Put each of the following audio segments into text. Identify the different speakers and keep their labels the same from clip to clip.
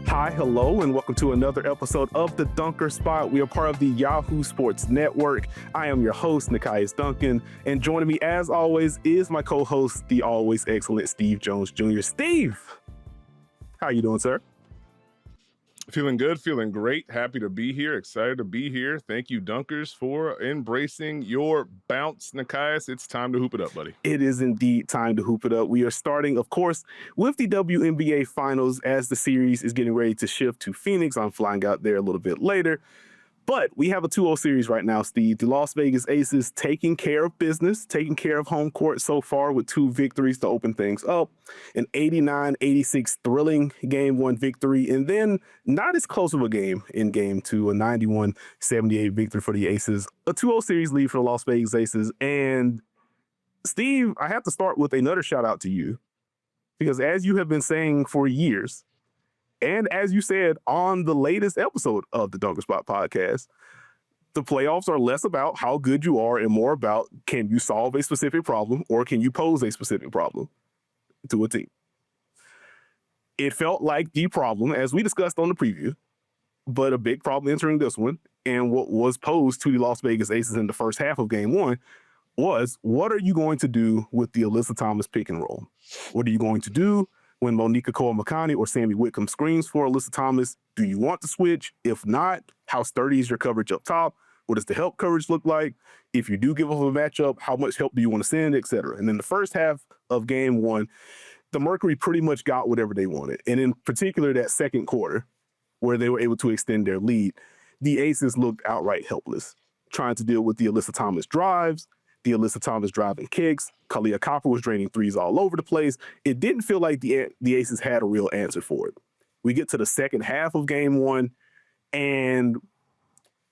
Speaker 1: Hi, hello, and welcome to another episode of The Dunker Spot. We are part of the Yahoo Sports Network. I am your host, Nekias Duncan, and joining me, as always, is my co-host, the always excellent Steve Jones Jr. Steve, how are you doing, sir?
Speaker 2: Feeling good, feeling great. Happy to be here. Excited to be here. Thank you, Dunkers, for embracing your bounce, Nekias. It's time to hoop it up, buddy.
Speaker 1: It is indeed time to hoop it up. We are starting, of course, with the WNBA Finals as the series is getting ready to shift to Phoenix. I'm flying out there a little bit later. But we have a 2-0 series right now, Steve. The Las Vegas Aces taking care of business, taking care of home court so far with 2 victories to open things up. An 89-86 thrilling Game 1 victory, and then not as close of a game in Game 2, a 91-78 victory for the Aces. A 2-0 series lead for the Las Vegas Aces. And Steve, I have to start with another shout out to you, because as you have been saying for years, and as you said on the latest episode of the Dunker Spot podcast, the playoffs are less about how good you are and more about can you solve a specific problem or can you pose a specific problem to a team. It felt like the problem, as we discussed on the preview, but a big problem entering this one, and what was posed to the Las Vegas Aces in the first half of Game 1 was, what are you going to do with the Alyssa Thomas pick and roll? What are you going to do when Monica Cole-Makani or Sammy Whitcomb screens for Alyssa Thomas? Do you want to switch? If not, how sturdy is your coverage up top? What does the help coverage look like? If you do give up a matchup, how much help do you want to send, et cetera? And then the first half of Game 1, the Mercury pretty much got whatever they wanted. And in particular, that second quarter, where they were able to extend their lead, the Aces looked outright helpless, trying to deal with the Alyssa Thomas drives, the Alyssa Thomas driving kicks. Kahleah Copper was draining threes all over the place. It didn't feel like the Aces had a real answer for it. We get to the second half of Game 1, and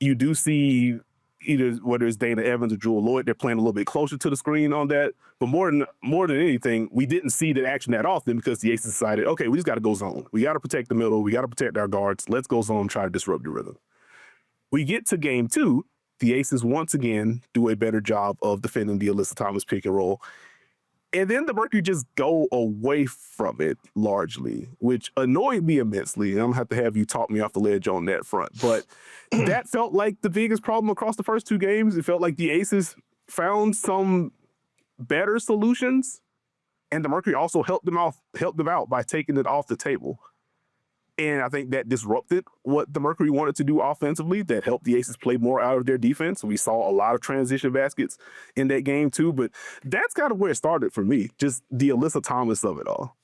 Speaker 1: you do see either whether it's Dana Evans or Jewel Lloyd, they're playing a little bit closer to the screen on that. But more than anything, we didn't see that action that often because the Aces decided, okay, we just got to go zone. We got to protect the middle. We got to protect our guards. Let's go zone, try to disrupt the rhythm. We get to Game 2. The Aces once again do a better job of defending the Alyssa Thomas pick and roll. And then the Mercury just go away from it largely, which annoyed me immensely. I'm going to have you talk me off the ledge on that front. But that felt like the biggest problem across the first 2 games. It felt like the Aces found some better solutions, and the Mercury also helped them out by taking it off the table. And I think that disrupted what the Mercury wanted to do offensively. That helped the Aces play more out of their defense. We saw a lot of transition baskets in that game too, but that's kind of where it started for me, just the Alyssa Thomas of it all.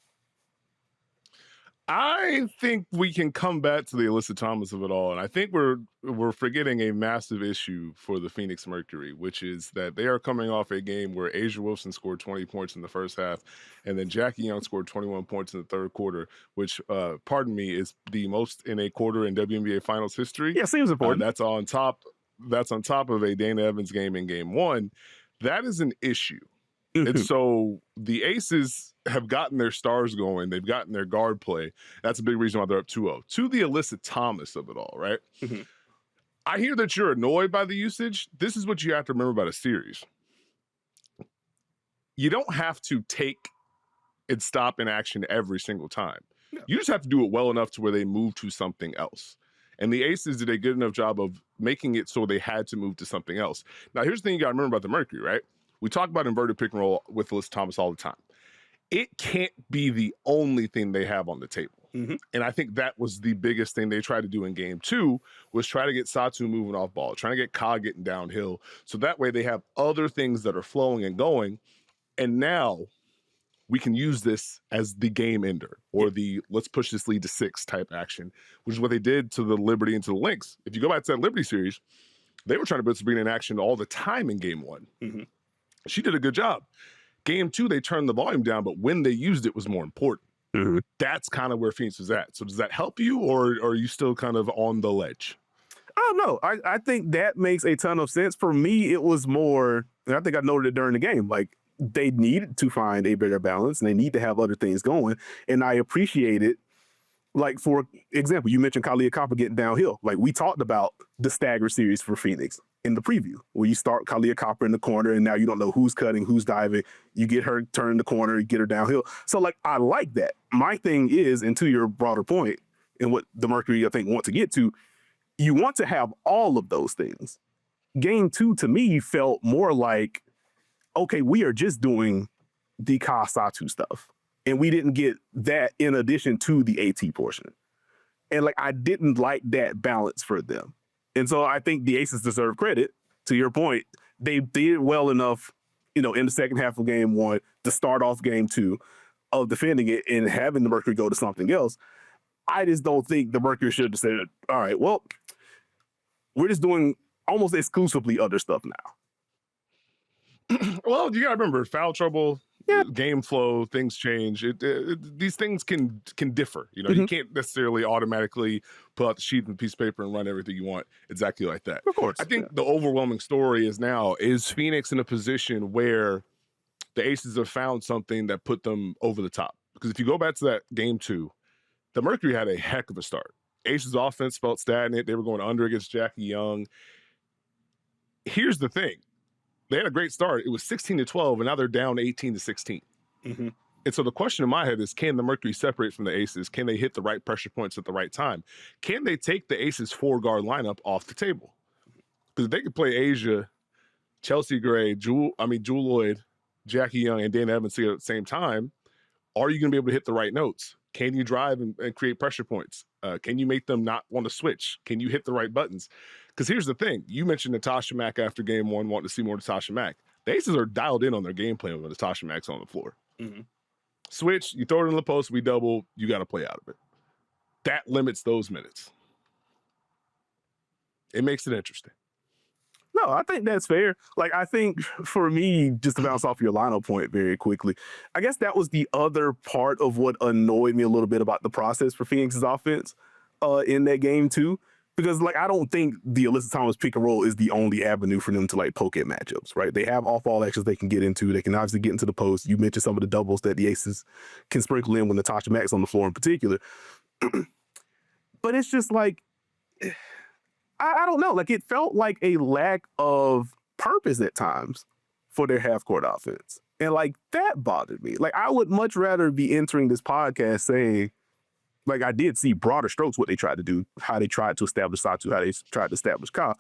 Speaker 2: I think we can come back to the Alyssa Thomas of it all, and I think we're forgetting a massive issue for the Phoenix Mercury, which is that they are coming off a game where Asia Wilson scored 20 points in the first half, and then Jackie Young scored 21 points in the third quarter, which, pardon me, is the most in a quarter in WNBA Finals history.
Speaker 1: Yeah, seems important.
Speaker 2: That's on top of a Dana Evans game in Game 1. That is an issue. And so the Aces have gotten their stars going. They've gotten their guard play. That's a big reason why they're up 2-0. To the Alyssa Thomas of it all, right? I hear that you're annoyed by the usage. This is what you have to remember about a series. You don't have to take and stop in action every single time. No. You just have to do it well enough to where they move to something else. And the Aces did a good enough job of making it so they had to move to something else. Now, here's the thing you got to remember about the Mercury, right? We talk about inverted pick and roll with Alyssa Thomas all the time. It can't be the only thing they have on the table. And I think that was the biggest thing they tried to do in Game 2 was try to get Satu moving off ball, trying to get Ka getting downhill. So that way they have other things that are flowing and going. And now we can use this as the game ender or the let's push this lead to 6 type action, which is what they did to the Liberty and to the Lynx. If you go back to that Liberty series, they were trying to put Sabrina in action all the time in Game 1. She did a good job. Game 2, they turned the volume down, but when they used it was more important. That's kind of where Phoenix was at. So does that help you, or are you still kind of on the ledge?
Speaker 1: I don't know. I think that makes a ton of sense. For me, it was more, and I think I noted it during the game, like they needed to find a better balance and they need to have other things going. And I appreciate it. Like, for example, you mentioned Kahleah Copper getting downhill. Like, we talked about the stagger series for Phoenix in the preview, where you start Kahleah Copper in the corner and now you don't know who's cutting, who's diving. You get her turn the corner, you get her downhill. So, like, I like that. My thing is, and to your broader point, and what the Mercury, I think, want to get to, you want to have all of those things. Game 2, to me, felt more like, okay, we are just doing the Ka Satu stuff. And we didn't get that in addition to the AT portion. And like, I didn't like that balance for them. And so I think the Aces deserve credit. To your point, they did well enough, in the second half of game 1 to start off game 2 of defending it and having the Mercury go to something else. I just don't think the Mercury should have said, all right, well, we're just doing almost exclusively other stuff now.
Speaker 2: Well, you got to remember, foul trouble, game flow, things change. These things can differ. You can't necessarily automatically pull out the sheet and piece of paper and run everything you want exactly like that.
Speaker 1: Of course.
Speaker 2: I think the overwhelming story is Phoenix in a position where the Aces have found something that put them over the top? Because if you go back to that game 2, the Mercury had a heck of a start. Aces offense felt stagnant. They were going under against Jackie Young. Here's the thing. They had a great start. It was 16-12, and now they're down 18-16.
Speaker 1: Mm-hmm.
Speaker 2: And so the question in my head is, can the Mercury separate from the Aces? Can they hit the right pressure points at the right time? Can they take the Aces 4-guard lineup off the table? Because if they could play Asia, Chelsea Gray, Jewel Lloyd, Jackie Young, and Dana Evans at the same time, are you going to be able to hit the right notes? Can you drive and create pressure points? Can you make them not want to switch? Can you hit the right buttons? Because here's the thing. You mentioned Natasha Mack after game 1, wanting to see more Natasha Mack. The Aces are dialed in on their game plan when Natasha Mack's on the floor.
Speaker 1: Mm-hmm.
Speaker 2: Switch, you throw it in the post, we double, you got to play out of it. That limits those minutes. It makes it interesting.
Speaker 1: No, I think that's fair. Like, I think for me, just to bounce off your lineup point very quickly, I guess that was the other part of what annoyed me a little bit about the process for Phoenix's offense in that game too. Because like, I don't think the Alyssa Thomas pick and roll is the only avenue for them to like poke at matchups, right? They have off-ball actions they can get into. They can obviously get into the post. You mentioned some of the doubles that the Aces can sprinkle in when Natasha Mack's on the floor in particular. But it's just like, I don't know. Like, it felt like a lack of purpose at times for their half-court offense. And, like, that bothered me. Like, I would much rather be entering this podcast saying, like, I did see broader strokes what they tried to do, how they tried to establish Satu, how they tried to establish Ka.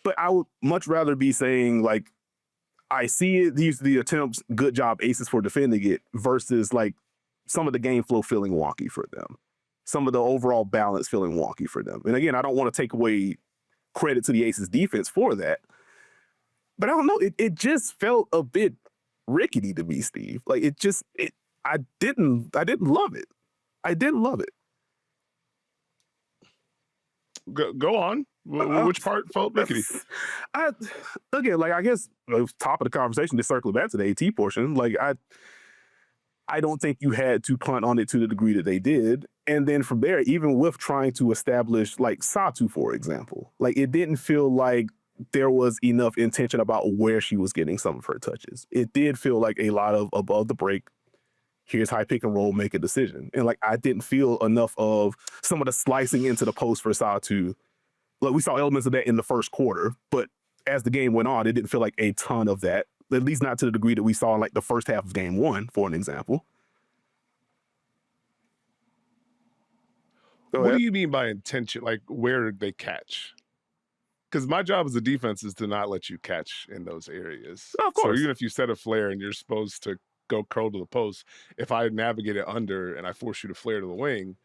Speaker 1: But I would much rather be saying, like, I see it, these are the attempts, good job, Aces, for defending it, versus, like, some of the game flow feeling wonky for them. Some of the overall balance feeling wonky for them. And again, I don't want to take away credit to the Aces defense for that. But I don't know, it just felt a bit rickety to me, Steve. Like, I didn't love it. I didn't love it.
Speaker 2: Go on. Which part felt rickety?
Speaker 1: Again, like, I guess top of the conversation, to circle back to the AT portion, like, I don't think you had to punt on it to the degree that they did. And then from there, even with trying to establish, like, Satu, for example, like, it didn't feel like there was enough intention about where she was getting some of her touches. It did feel like a lot of above the break, here's high pick and roll, make a decision. And, like, I didn't feel enough of some of the slicing into the post for Satu. Like, we saw elements of that in the first quarter, but as the game went on, it didn't feel like a ton of that, at least not to the degree that we saw in, like, the first half of game 1, for an example.
Speaker 2: What do you mean by intention? Like, where did they catch? Because my job as a defense is to not let you catch in those areas.
Speaker 1: Of course.
Speaker 2: So even if you set a flare and you're supposed to go curl to the post, if I navigate it under and I force you to flare to the wing,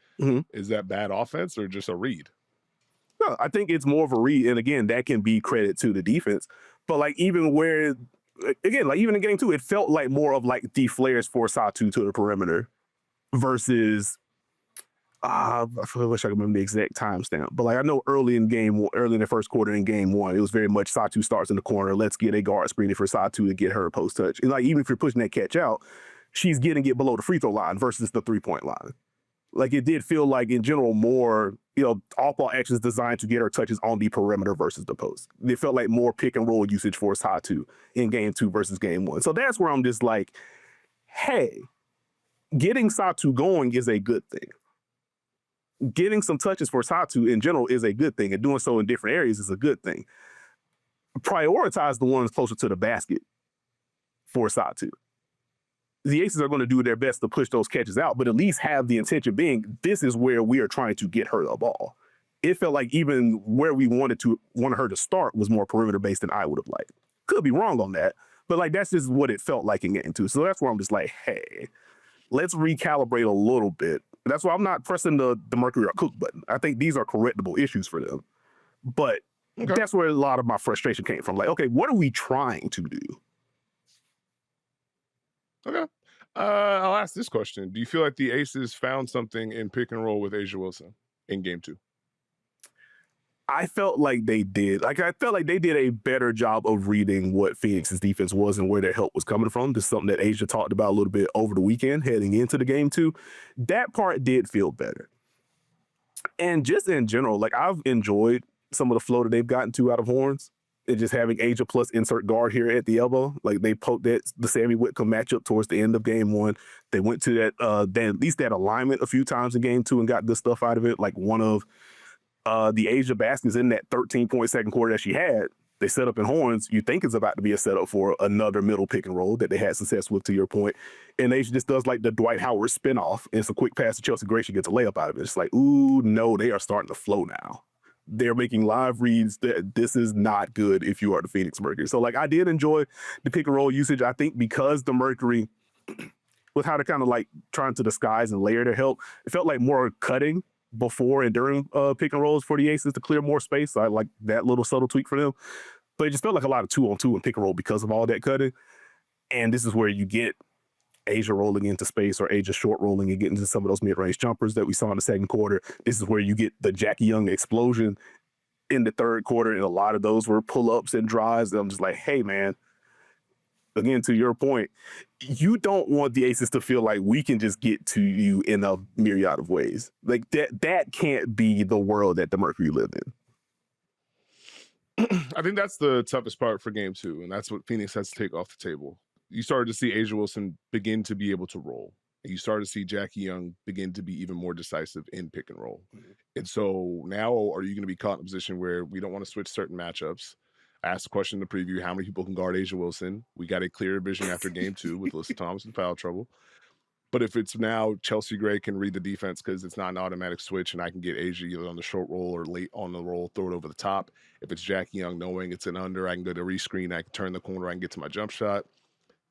Speaker 2: is that bad offense or just a read?
Speaker 1: No, I think it's more of a read. And again, that can be credit to the defense. But like, even where, again, like, even in game 2, it felt like more of like the flares for Satu to the perimeter versus, I wish I could remember the exact timestamp. But like, I know early in the first quarter in game 1, it was very much Satu starts in the corner. Let's get a guard screening for Satu to get her a post touch. And like, even if you're pushing that catch out, she's getting it below the free throw line versus the 3-point line. Like, it did feel like, in general, more, off-ball actions designed to get her touches on the perimeter versus the post. It felt like more pick and roll usage for Satu in game 2 versus game 1. So that's where I'm just like, hey, getting Satu going is a good thing. Getting some touches for Satu in general is a good thing, and doing so in different areas is a good thing. Prioritize the ones closer to the basket for Satu. the Aces are going to do their best to push those catches out, but at least have the intention being, this is where we are trying to get her the ball. It felt like even where we wanted her to start was more perimeter based than I would have liked. Could be wrong on that, but like that's just what it felt like in getting to. So that's where I'm just like, hey, let's recalibrate a little bit. That's why I'm not pressing the Mercury or Cook button. I think these are correctable issues for them. But that's where a lot of my frustration came from. Like, okay, what are we trying to do?
Speaker 2: Okay. I'll ask this question. Do you feel like the Aces found something in pick and roll with A'ja Wilson in game 2?
Speaker 1: I felt like they did. Like, I felt like they did a better job of reading what Phoenix's defense was and where their help was coming from. This is something that A'ja talked about a little bit over the weekend heading into the game 2. That part did feel better. And just in general, like, I've enjoyed some of the flow that they've gotten to out of Horns. And just having A'ja plus insert guard here at the elbow. Like, they poked the Sammy Whitcomb matchup towards the end of game 1. They went to that, at least that alignment a few times in game 2 and got good stuff out of it. Like, one of the A'ja baskets in that 13-point second quarter that she had, they set up in Horns. You think it's about to be a setup for another middle pick and roll that they had success with, to your point. And A'ja just does like the Dwight Howard spinoff. And it's a quick pass to Chelsea Gray. She gets a layup out of it. It's like, ooh, no, they are starting to flow now. They're making live reads that this is not good if you are the Phoenix Mercury. So, like, I did enjoy the pick and roll usage. I think because the Mercury, with how they're kind of like trying to disguise and layer their help, it felt like more cutting before and during pick and rolls for the Aces to clear more space. So I like that little subtle tweak for them. But it just felt like a lot of 2-on-2 and pick and roll because of all that cutting. And this is where you get A'ja rolling into space or A'ja short rolling and getting into some of those mid-range jumpers that we saw in the second quarter. This is where you get the Jackie Young explosion in the third quarter, and a lot of those were pull-ups and drives. And I'm just like, hey, man, again, to your point, you don't want the Aces to feel like we can just get to you in a myriad of ways. Like, that can't be the world that the Mercury lived
Speaker 2: in. I think that's the toughest part for game 2, and that's what Phoenix has to take off the table. You started to see A'ja Wilson begin to be able to roll. And you started to see Jackie Young begin to be even more decisive in pick and roll. And so now are you going to be caught in a position where we don't want to switch certain matchups? I asked the question in the preview, how many people can guard A'ja Wilson? We got a clear vision after game 2 with Alyssa Thomas in foul trouble. But if it's now Chelsea Gray can read the defense because it's not an automatic switch and I can get A'ja either on the short roll or late on the roll, throw it over the top. If it's Jackie Young knowing it's an under, I can go to rescreen, I can turn the corner, I can get to my jump shot.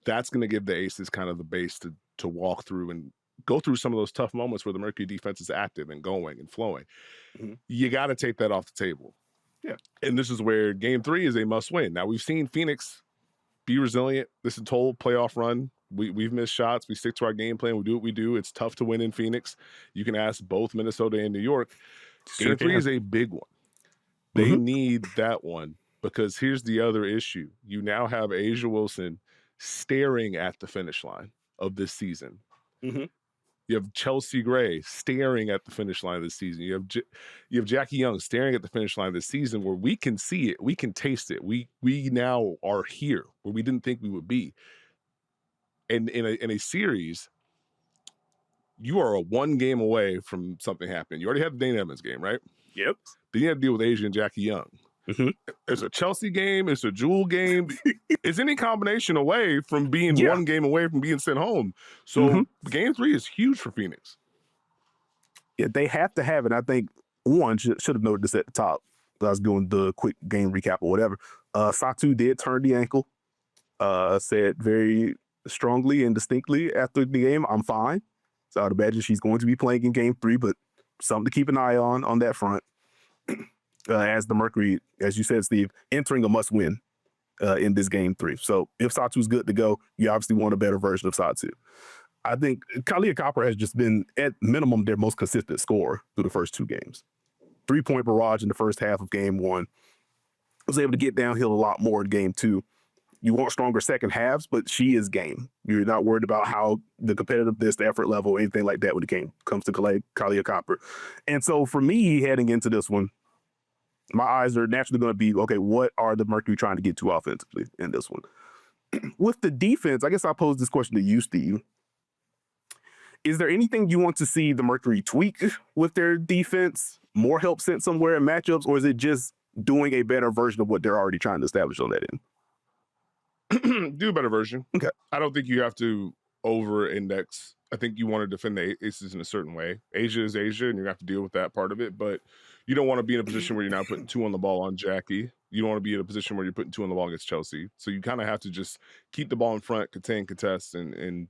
Speaker 2: That's going to give the Aces kind of the base to walk through and go through some of those tough moments where the Mercury defense is active and going and flowing. You got to take that off the table.
Speaker 1: Yeah.
Speaker 2: And this is where game 3 is a must win. Now, we've seen Phoenix be resilient. This is a total playoff run. We've missed shots. We stick to our game plan. We do what we do. It's tough to win in Phoenix. You can ask both Minnesota and New York. Game 3 is a big one. They need that one because here's the other issue. You now have A'ja Wilson staring at the finish line of this season. You have Chelsea Gray staring at the finish line of this season. You have Jackie Young staring at the finish line of this season where we can see it, we can taste it. We now are here where we didn't think we would be. And in a series, you are a 1 game away from something happening. You already have the Dane Evans game, right?
Speaker 1: Yep.
Speaker 2: Then you have to deal with A'ja and Jackie Young. It's a Chelsea game. It's a Jewel game. It's any combination away from being 1 game away from being sent home. So game 3 is huge for Phoenix.
Speaker 1: Yeah, they have to have it. I think one should have noted this at the top. I was doing the quick game recap or whatever. Satu did turn the ankle. Said very strongly and distinctly after the game, I'm fine. So I'd imagine she's going to be playing in game 3, but something to keep an eye on that front. As the Mercury, as you said, Steve, entering a must-win in this game 3. So if Satu's good to go, you obviously want a better version of Satu. I think Kahleah Copper has just been, at minimum, their most consistent scorer through the first 2 games. 3-point barrage in the first half of game 1. Was able to get downhill a lot more in game 2. You want stronger second halves, but she is game. You're not worried about how the competitiveness, the effort level, anything like that when it comes to Kahleah Copper. And so for me, heading into this one, my eyes are naturally going to be, okay, what are the Mercury trying to get to offensively in this one? With the defense, I guess I'll pose this question to you, Steve. Is there anything you want to see the Mercury tweak with their defense? More help sent somewhere in matchups? Or is it just doing a better version of what they're already trying to establish on that end?
Speaker 2: Do a better version.
Speaker 1: Okay.
Speaker 2: I don't think you have to over-index. I think you want to defend the aces in a certain way. Asia is Asia, and you have to deal with that part of it. But you don't want to be in a position where you're now putting 2 on the ball on Jackie. You don't want to be in a position where you're putting 2 on the ball against Chelsea. So you kind of have to just keep the ball in front, contain, contest, and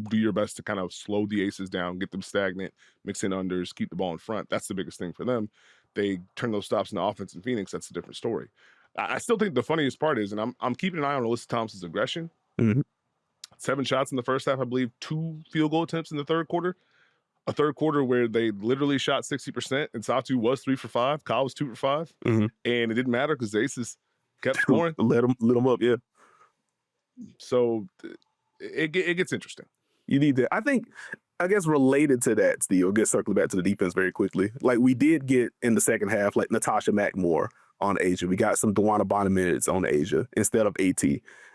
Speaker 2: do your best to kind of slow the aces down, get them stagnant, mix in unders, keep the ball in front. That's the biggest thing for them. They turn those stops into offense in Phoenix. That's a different story. I still think the funniest part is, and I'm keeping an eye on Alyssa Thompson's aggression. 7 shots in the first half, I believe 2 field goal attempts in the third quarter. A third quarter where they literally shot 60%, and Satu was 3 for 5. Kyle was 2 for 5. And it didn't matter because the Aces kept scoring.
Speaker 1: Let them up, yeah.
Speaker 2: So it gets interesting.
Speaker 1: You need that. I guess related to that, Steve, get circling back to the defense very quickly. Like we did get in the second half, like Natasha Mackmore on Asia. We got some Dewana Bonner minutes on Asia instead of AT.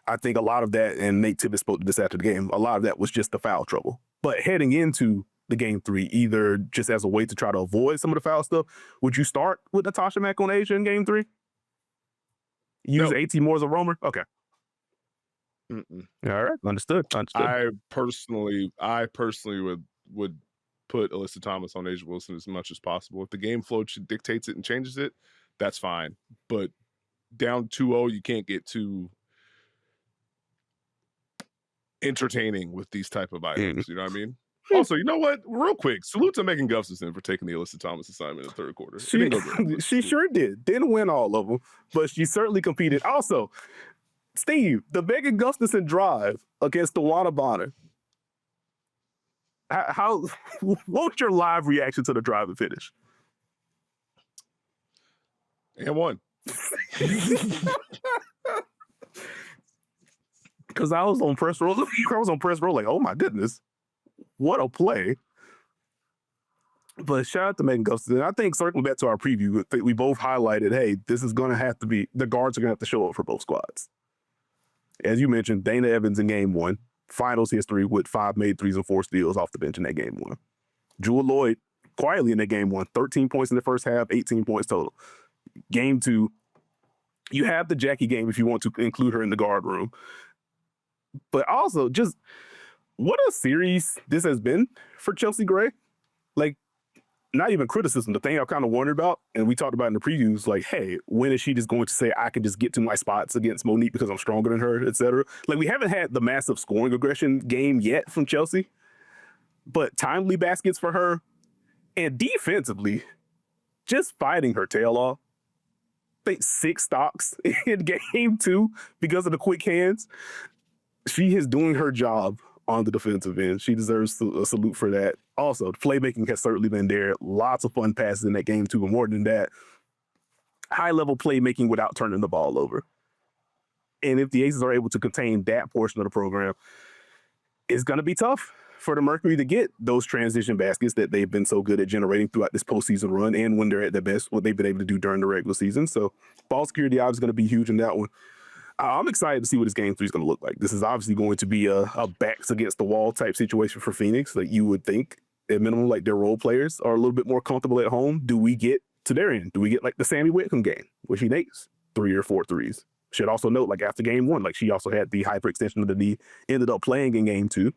Speaker 1: I think a lot of that, and Nate Tibbetts spoke to this after the game, a lot of that was just the foul trouble. But heading into the game 3, either just as a way to try to avoid some of the foul stuff, would you start with Natasha Mack on Asia in game 3? Use AT more as a roamer? Okay. All right, understood.
Speaker 2: I personally would put Alyssa Thomas on Asia Wilson as much as possible. If the game flow dictates it and changes it, that's fine. But down 2-0, you can't get too entertaining with these type of items. You know what I mean? Also, you know what? Real quick, salute to Megan Gustafson for taking the Alyssa Thomas assignment in the third quarter.
Speaker 1: She sure did. Didn't win all of them, but she certainly competed. Also, Steve, the Megan Gustafson drive against Dewana Bonner. What's your live reaction to the drive and finish?
Speaker 2: And one.
Speaker 1: Because I was on press row. Like, oh my goodness, what a play. But shout out to Megan Gustafson. I think circling back to our preview, we both highlighted, hey, this is going to have to be, the guards are going to have to show up for both squads. As you mentioned, Dana Evans in game 1, finals history with 5 made threes and 4 steals off the bench in that game 1. Jewel Lloyd, quietly in that game 1, 13 points in the first half, 18 points total. Game 2, you have the Jackie game if you want to include her in the guard room. But also, just what a series this has been for Chelsea Gray. Like, not even criticism. The thing I kind of wondered about, and we talked about in the previews, like, hey, when is she just going to say, I can just get to my spots against Monique because I'm stronger than her, et cetera? Like, we haven't had the massive scoring aggression game yet from Chelsea, but timely baskets for her, and defensively, just fighting her tail off. I think 6 stocks in game 2 because of the quick hands. She is doing her job on the defensive end. She deserves a salute for that. Also, the playmaking has certainly been there. Lots of fun passes in that game too, but more than that, high-level playmaking without turning the ball over. And if the Aces are able to contain that portion of the program, it's going to be tough for the Mercury to get those transition baskets that they've been so good at generating throughout this postseason run and when they're at their best, what they've been able to do during the regular season. So ball security obviously is going to be huge in that one. I'm excited to see what this game 3 is going to look like. This is obviously going to be a backs against the wall type situation for Phoenix. Like you would think, at minimum, like their role players are a little bit more comfortable at home. Do we get to their end? Do we get like the Sammy Whitcomb game where she makes 3 or 4 threes? Should also note, like after game 1, like she also had the hyperextension of the knee, ended up playing in game 2,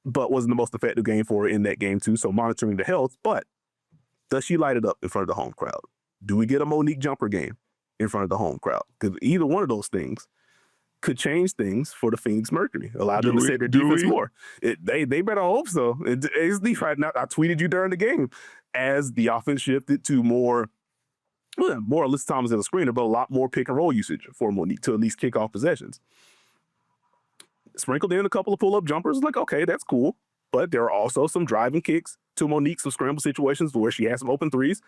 Speaker 1: but wasn't the most effective game for her in that game 2. So monitoring the health, but does she light it up in front of the home crowd? Do we get a Monique jumper game in front of the home crowd? Because either one of those things could change things for the Phoenix Mercury, allow them to set their defense more. They better hope so. It's right now. I tweeted you during the game as the offense shifted to more Alyssa Thomas as a screener, but a lot more pick and roll usage for Monique to at least kick off possessions. Sprinkled in a couple of pull-up jumpers, like, okay, that's cool. But there are also some driving kicks to Monique, some scramble situations where she had some open threes,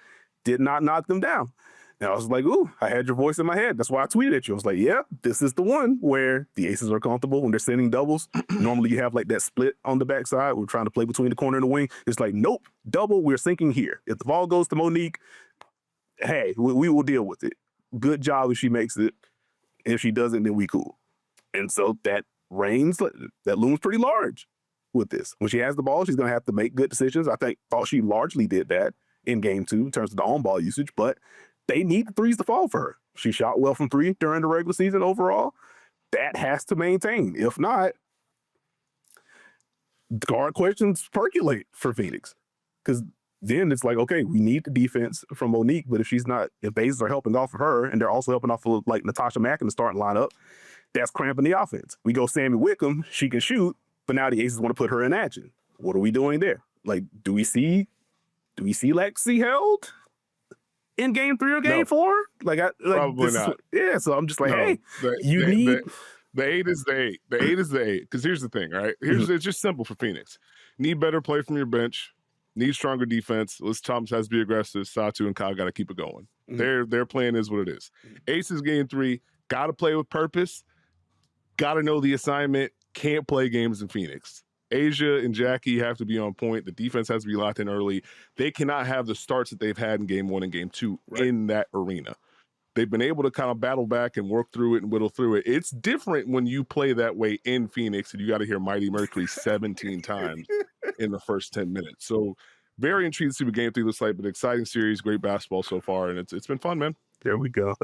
Speaker 1: did not knock them down. And I was like, ooh, I had your voice in my head. That's why I tweeted at you. I was like, yeah, this is the one where the Aces are comfortable when they're sending doubles. Normally you have like that split on the backside. We're trying to play between the corner and the wing. It's like, nope, double, we're sinking here. If the ball goes to Monique, hey, we will deal with it. Good job if she makes it. If she doesn't, then we cool. And so that looms pretty large with this. When she has the ball, she's going to have to make good decisions. I thought she largely did that in game 2 in terms of the on-ball usage, but they need the threes to fall for her. She shot well from 3 during the regular season overall. That has to maintain. If not, guard questions percolate for Phoenix. Because then it's like, okay, we need the defense from Monique, but if bases are helping off of her and they're also helping off of like Natasha Mack in the starting lineup, that's cramping the offense. We go Sammy Wickham, she can shoot, but now the Aces want to put her in action. What are we doing there? Like, do we see Lexi held in game 3 or game 4?
Speaker 2: Probably not.
Speaker 1: So I'm just like, hey,
Speaker 2: the 8 is the 8. The 8 is the 8. Because here's the thing, right? It's just simple for Phoenix. Need better play from your bench. Need stronger defense. Liz Thomas has to be aggressive. Satu and Kyle got to keep it going. Their plan is what it is. Aces game 3, got to play with purpose. Got to know the assignment. Can't play games in Phoenix. Asia and Jackie have to be on point. The defense has to be locked in early. They cannot have the starts that they've had in game 1 and game 2 in that arena. They've been able to kind of battle back and work through it and whittle through it. It's different when you play that way in Phoenix and you got to hear Mighty Mercury 17 times in the first 10 minutes. So very intrigued to see what game 3 looks like, but exciting series, great basketball so far, and it's been fun, man.
Speaker 1: There we go.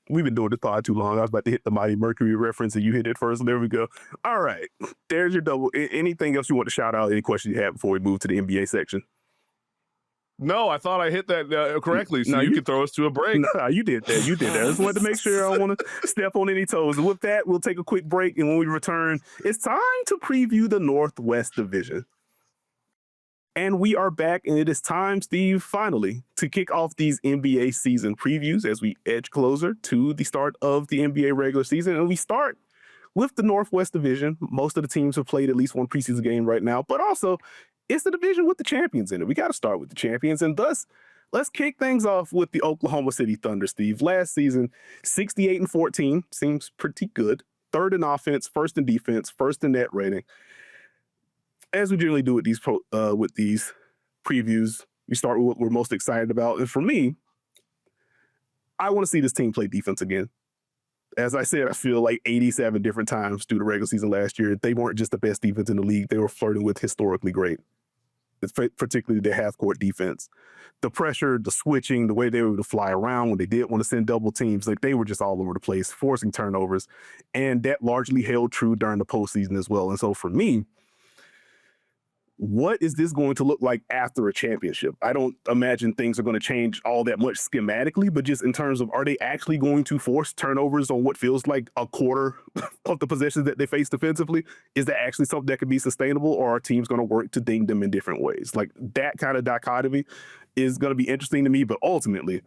Speaker 1: We've been doing this pod too long. I was about to hit the Mighty Mercury reference and you hit it first. There we go. All right. There's your double. Anything else you want to shout out? Any questions you have before we move to the NBA section?
Speaker 2: No, I thought I hit that correctly, so you can throw us to a break.
Speaker 1: No, you did that. I just wanted to make sure I don't want to step on any toes. And with that, we'll take a quick break, and when we return, it's time to preview the Northwest Division. And we are back, and it is time, Steve, finally, to kick off these NBA season previews as we edge closer to the start of the NBA regular season. And we start with the Northwest Division. Most of the teams have played at least one preseason game right now, but also it's the division with the champions in it. We got to start with the champions, and thus, let's kick things off with the Oklahoma City Thunder, Steve. Last season, 68-14, seems pretty good. Third in offense, first in defense, first in net rating. As we generally do with these previews, we start with what we're most excited about. And for me, I want to see this team play defense again. As I said, I feel like 87 different times through the regular season last year, they weren't just the best defense in the league. They were flirting with historically great. It's particularly their half-court defense. The pressure, the switching, the way they were able to fly around when they did want to send double teams, like they were just all over the place, forcing turnovers. And that largely held true during the postseason as well. And so for me, what is this going to look like after a championship? I don't imagine things are going to change all that much schematically, but just in terms of, are they actually going to force turnovers on what feels like a quarter of the possessions that they face defensively? Is that actually something that can be sustainable, or are teams going to work to ding them in different ways? Like, that kind of dichotomy is going to be interesting to me, but ultimately,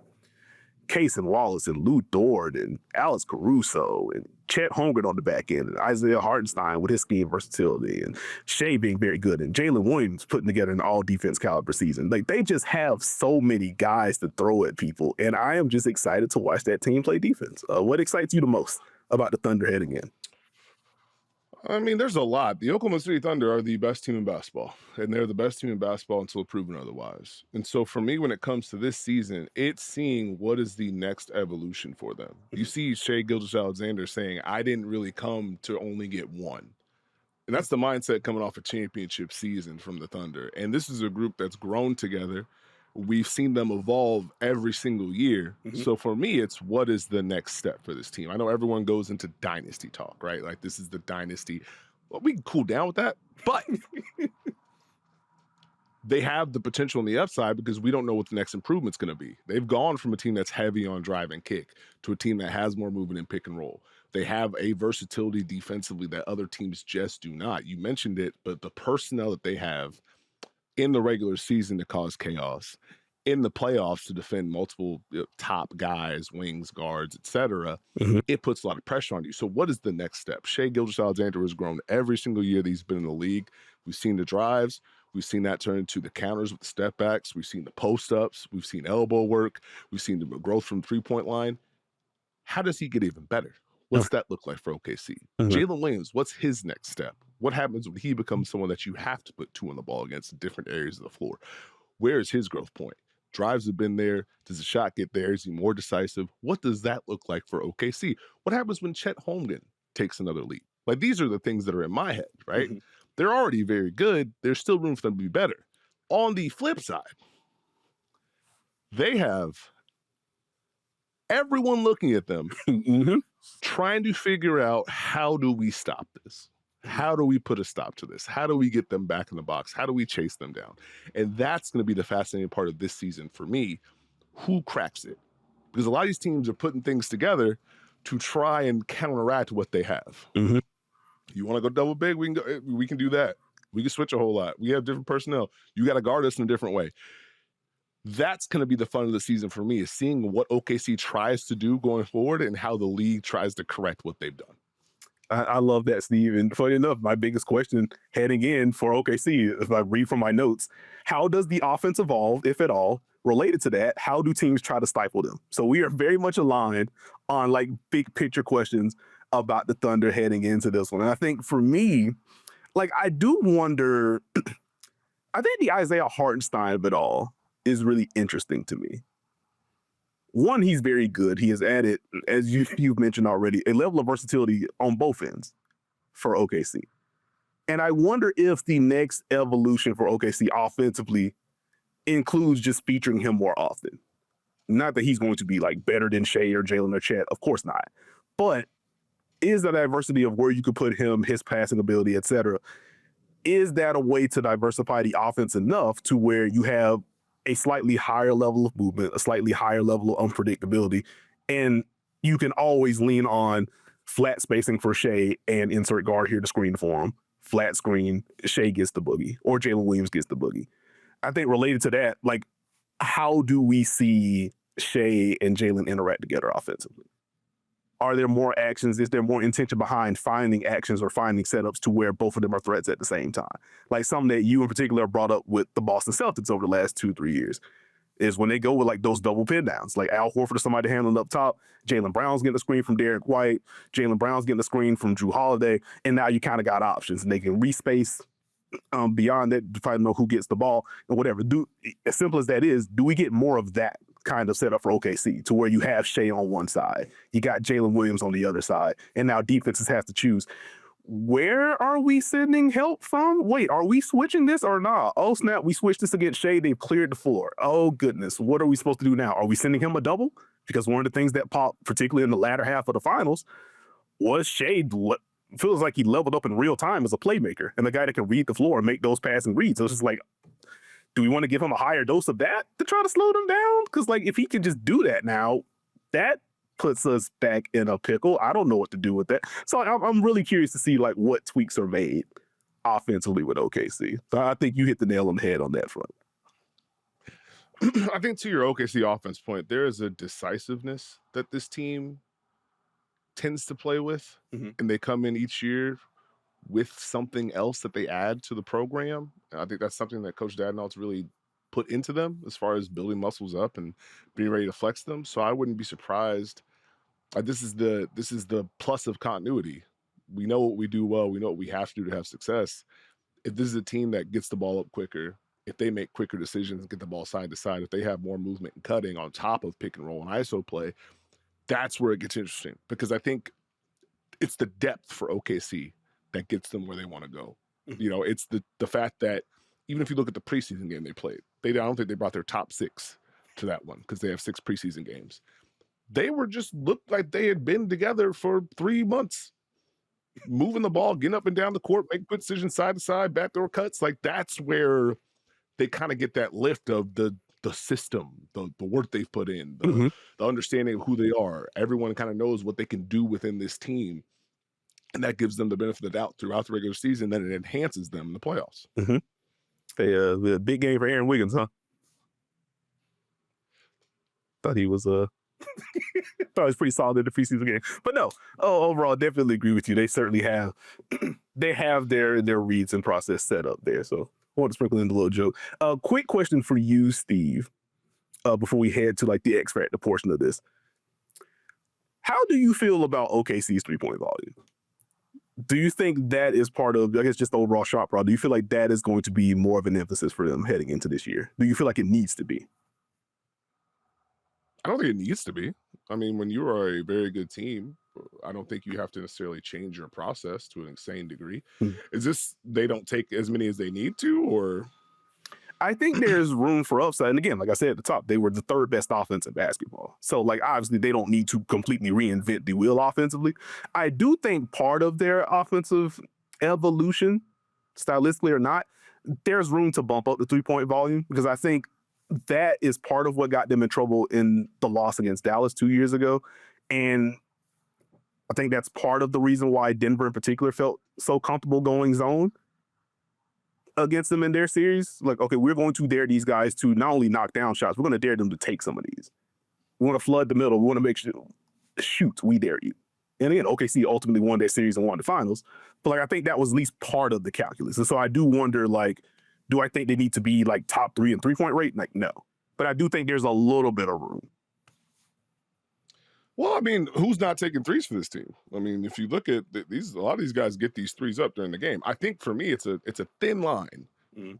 Speaker 1: Case and Wallace and Lou Dort and Alex Caruso and Chet Holmgren on the back end and Isaiah Hartenstein with his scheme versatility and Shea being very good and Jalen Williams putting together an all-defense caliber season. Like, they just have so many guys to throw at people, and I am just excited to watch that team play defense. What excites you the most about the Thunder heading in?
Speaker 2: I mean, there's a lot. The Oklahoma City Thunder are the best team in basketball, and they're the best team in basketball until proven otherwise. And so for me, when it comes to this season, it's seeing what is the next evolution for them. You see Shea Gilgeous-Alexander saying, I didn't really come to only get one. And that's the mindset coming off a championship season from the Thunder. And this is a group that's grown together. We've seen them evolve every single year. So for me, it's what is the next step for this team? I know everyone goes into dynasty talk, right? Like, this is the dynasty. Well, we can cool down with that, but they have the potential on the upside because we don't know what the next improvement's going to be. They've gone from a team that's heavy on drive and kick to a team that has more movement and pick and roll. They have a versatility defensively that other teams just do not. You mentioned it, but the personnel that they have in the regular season to cause chaos, in the playoffs to defend multiple top guys, wings, guards, etc., it puts a lot of pressure on you. So what is the next step? Shea Gilgeous-Alexander has grown every single year that he's been in the league. We've seen the drives. We've seen that turn into the counters with the step backs. We've seen the post-ups. We've seen elbow work. We've seen the growth from the three-point line. How does he get even better? What's that look like for OKC? Jalen Williams, what's his next step? What happens when he becomes someone that you have to put two on the ball against in different areas of the floor? Where is his growth point? Drives have been there. Does the shot get there? Is he more decisive? What does that look like for OKC? What happens when Chet Holmgren takes another leap? Like, these are the things that are in my head, right? They're already very good. There's still room for them to be better. On the flip side, they have everyone looking at them trying to figure out, how do we stop this? How do we put a stop to this? How do we get them back in the box? How do we chase them down? And that's going to be the fascinating part of this season for me. Who cracks it? Because a lot of these teams are putting things together to try and counteract what they have.
Speaker 1: Mm-hmm.
Speaker 2: You want to go double big? We can do that. We can switch a whole lot. We have different personnel. You got to guard us in a different way. That's going to be the fun of the season for me, is seeing what OKC tries to do going forward and how the league tries to correct what they've done.
Speaker 1: I love that, Steve. And funny enough, my biggest question heading in for OKC, if I read from my notes, how does the offense evolve, if at all? Related to that, how do teams try to stifle them? So we are very much aligned on like big picture questions about the Thunder heading into this one. And I think for me, like I do wonder, I think the Isaiah Hartenstein of it all is really interesting to me. One, he's very good. He has added, as you've mentioned already, a level of versatility on both ends for OKC. And I wonder if the next evolution for OKC offensively includes just featuring him more often. Not that he's going to be like better than Shea or Jalen or Chet, of course not. But is the diversity of where you could put him, his passing ability, et cetera, is that a way to diversify the offense enough to where you have a slightly higher level of movement, a slightly higher level of unpredictability, and you can always lean on flat spacing for Shea and insert guard here to screen for him. Flat screen, Shea gets the boogie, or Jalen Williams gets the boogie. I think related to that, like, how do we see Shea and Jalen interact together offensively? Are there more actions? Is there more intention behind finding actions or finding setups to where both of them are threats at the same time? Like something that you in particular brought up with the Boston Celtics over the last 2-3 years is when they go with like those double pin downs, like Al Horford is somebody handling up top, Jaylen Brown's getting the screen from Derek White, Jaylen Brown's getting the screen from Drew Holiday, and now you kind of got options and they can respace beyond that to try to know who gets the ball and whatever. As simple as that is, do we get more of that kind of setup for OKC to where you have Shea on one side, you got Jalen Williams on the other side, and now defenses have to choose. Where are we sending help from? Wait, are we switching this or not? Oh, snap, we switched this against Shea. They've cleared the floor. Oh, goodness. What are we supposed to do now? Are we sending him a double? Because one of the things that popped, particularly in the latter half of the finals, was Shea feels like he leveled up in real time as a playmaker and the guy that can read the floor and make those passing reads. So it's just like, do we want to give him a higher dose of that to try to slow them down? Because like if he can just do that now, that puts us back in a pickle. I don't know what to do with that. So I'm really curious to see like what tweaks are made offensively with OKC. So I think you hit the nail on the head on that front.
Speaker 2: I think to your OKC offense point, there is a decisiveness that this team tends to play with, and they come in each year with something else that they add to the program. And I think that's something that Coach Dadonal's really put into them as far as building muscles up and being ready to flex them. So I wouldn't be surprised. This is the plus of continuity. We know what we do well. We know what we have to do to have success. If this is a team that gets the ball up quicker, if they make quicker decisions and get the ball side to side, if they have more movement and cutting on top of pick and roll and ISO play, that's where it gets interesting, because I think it's the depth for OKC that gets them where they want to go. You know, it's the fact that even if you look at the preseason game they played, I don't think they brought their top 6 to that one because they have 6 preseason games. They were just looked like they had been together for 3 months, moving the ball, getting up and down the court, making good decisions side to side, backdoor cuts. Like that's where they kind of get that lift of the system, the work they've put in, the understanding of who they are. Everyone kind of knows what they can do within this team. And that gives them the benefit of the doubt throughout the regular season. Then it enhances them in the playoffs.
Speaker 1: The big game for Aaron Wiggins, huh? Thought he was thought he was pretty solid in the preseason game. But no, overall, definitely agree with you. They certainly have their reads and process set up there. So I want to sprinkle in a little joke. Quick question for you, Steve, before we head to like the X Factor portion of this. How do you feel about OKC's 3-point volume? Do you think that is part of, I guess, just the overall shot product? Do you feel like that is going to be more of an emphasis for them heading into this year? Do you feel like it needs to be?
Speaker 2: I don't think it needs to be. I mean, when you are a very good team, I don't think you have to necessarily change your process to an insane degree. Is this they don't take as many as they need to, or?
Speaker 1: I think there's room for upside. And again, like I said at the top, they were the 3rd best offense in basketball. So like obviously they don't need to completely reinvent the wheel offensively. I do think part of their offensive evolution, stylistically or not, there's room to bump up the three-point volume because I think that is part of what got them in trouble in the loss against Dallas 2 years ago. And I think that's part of the reason why Denver in particular felt so comfortable going zone against them in their series. Like, okay, we're going to dare these guys to not only knock down shots, we're going to dare them to take some of these. We want to flood the middle. We want to make sure, shoot, we dare you. And again, OKC ultimately won that series and won the finals. But like, I think that was at least part of the calculus. And so I do wonder, like, do I think they need to be like top 3 in three-point rate? Like, no. But I do think there's a little bit of room.
Speaker 2: Well, I mean, who's not taking threes for this team? I mean, if you look at these, a lot of these guys get these threes up during the game. I think for me, it's a thin line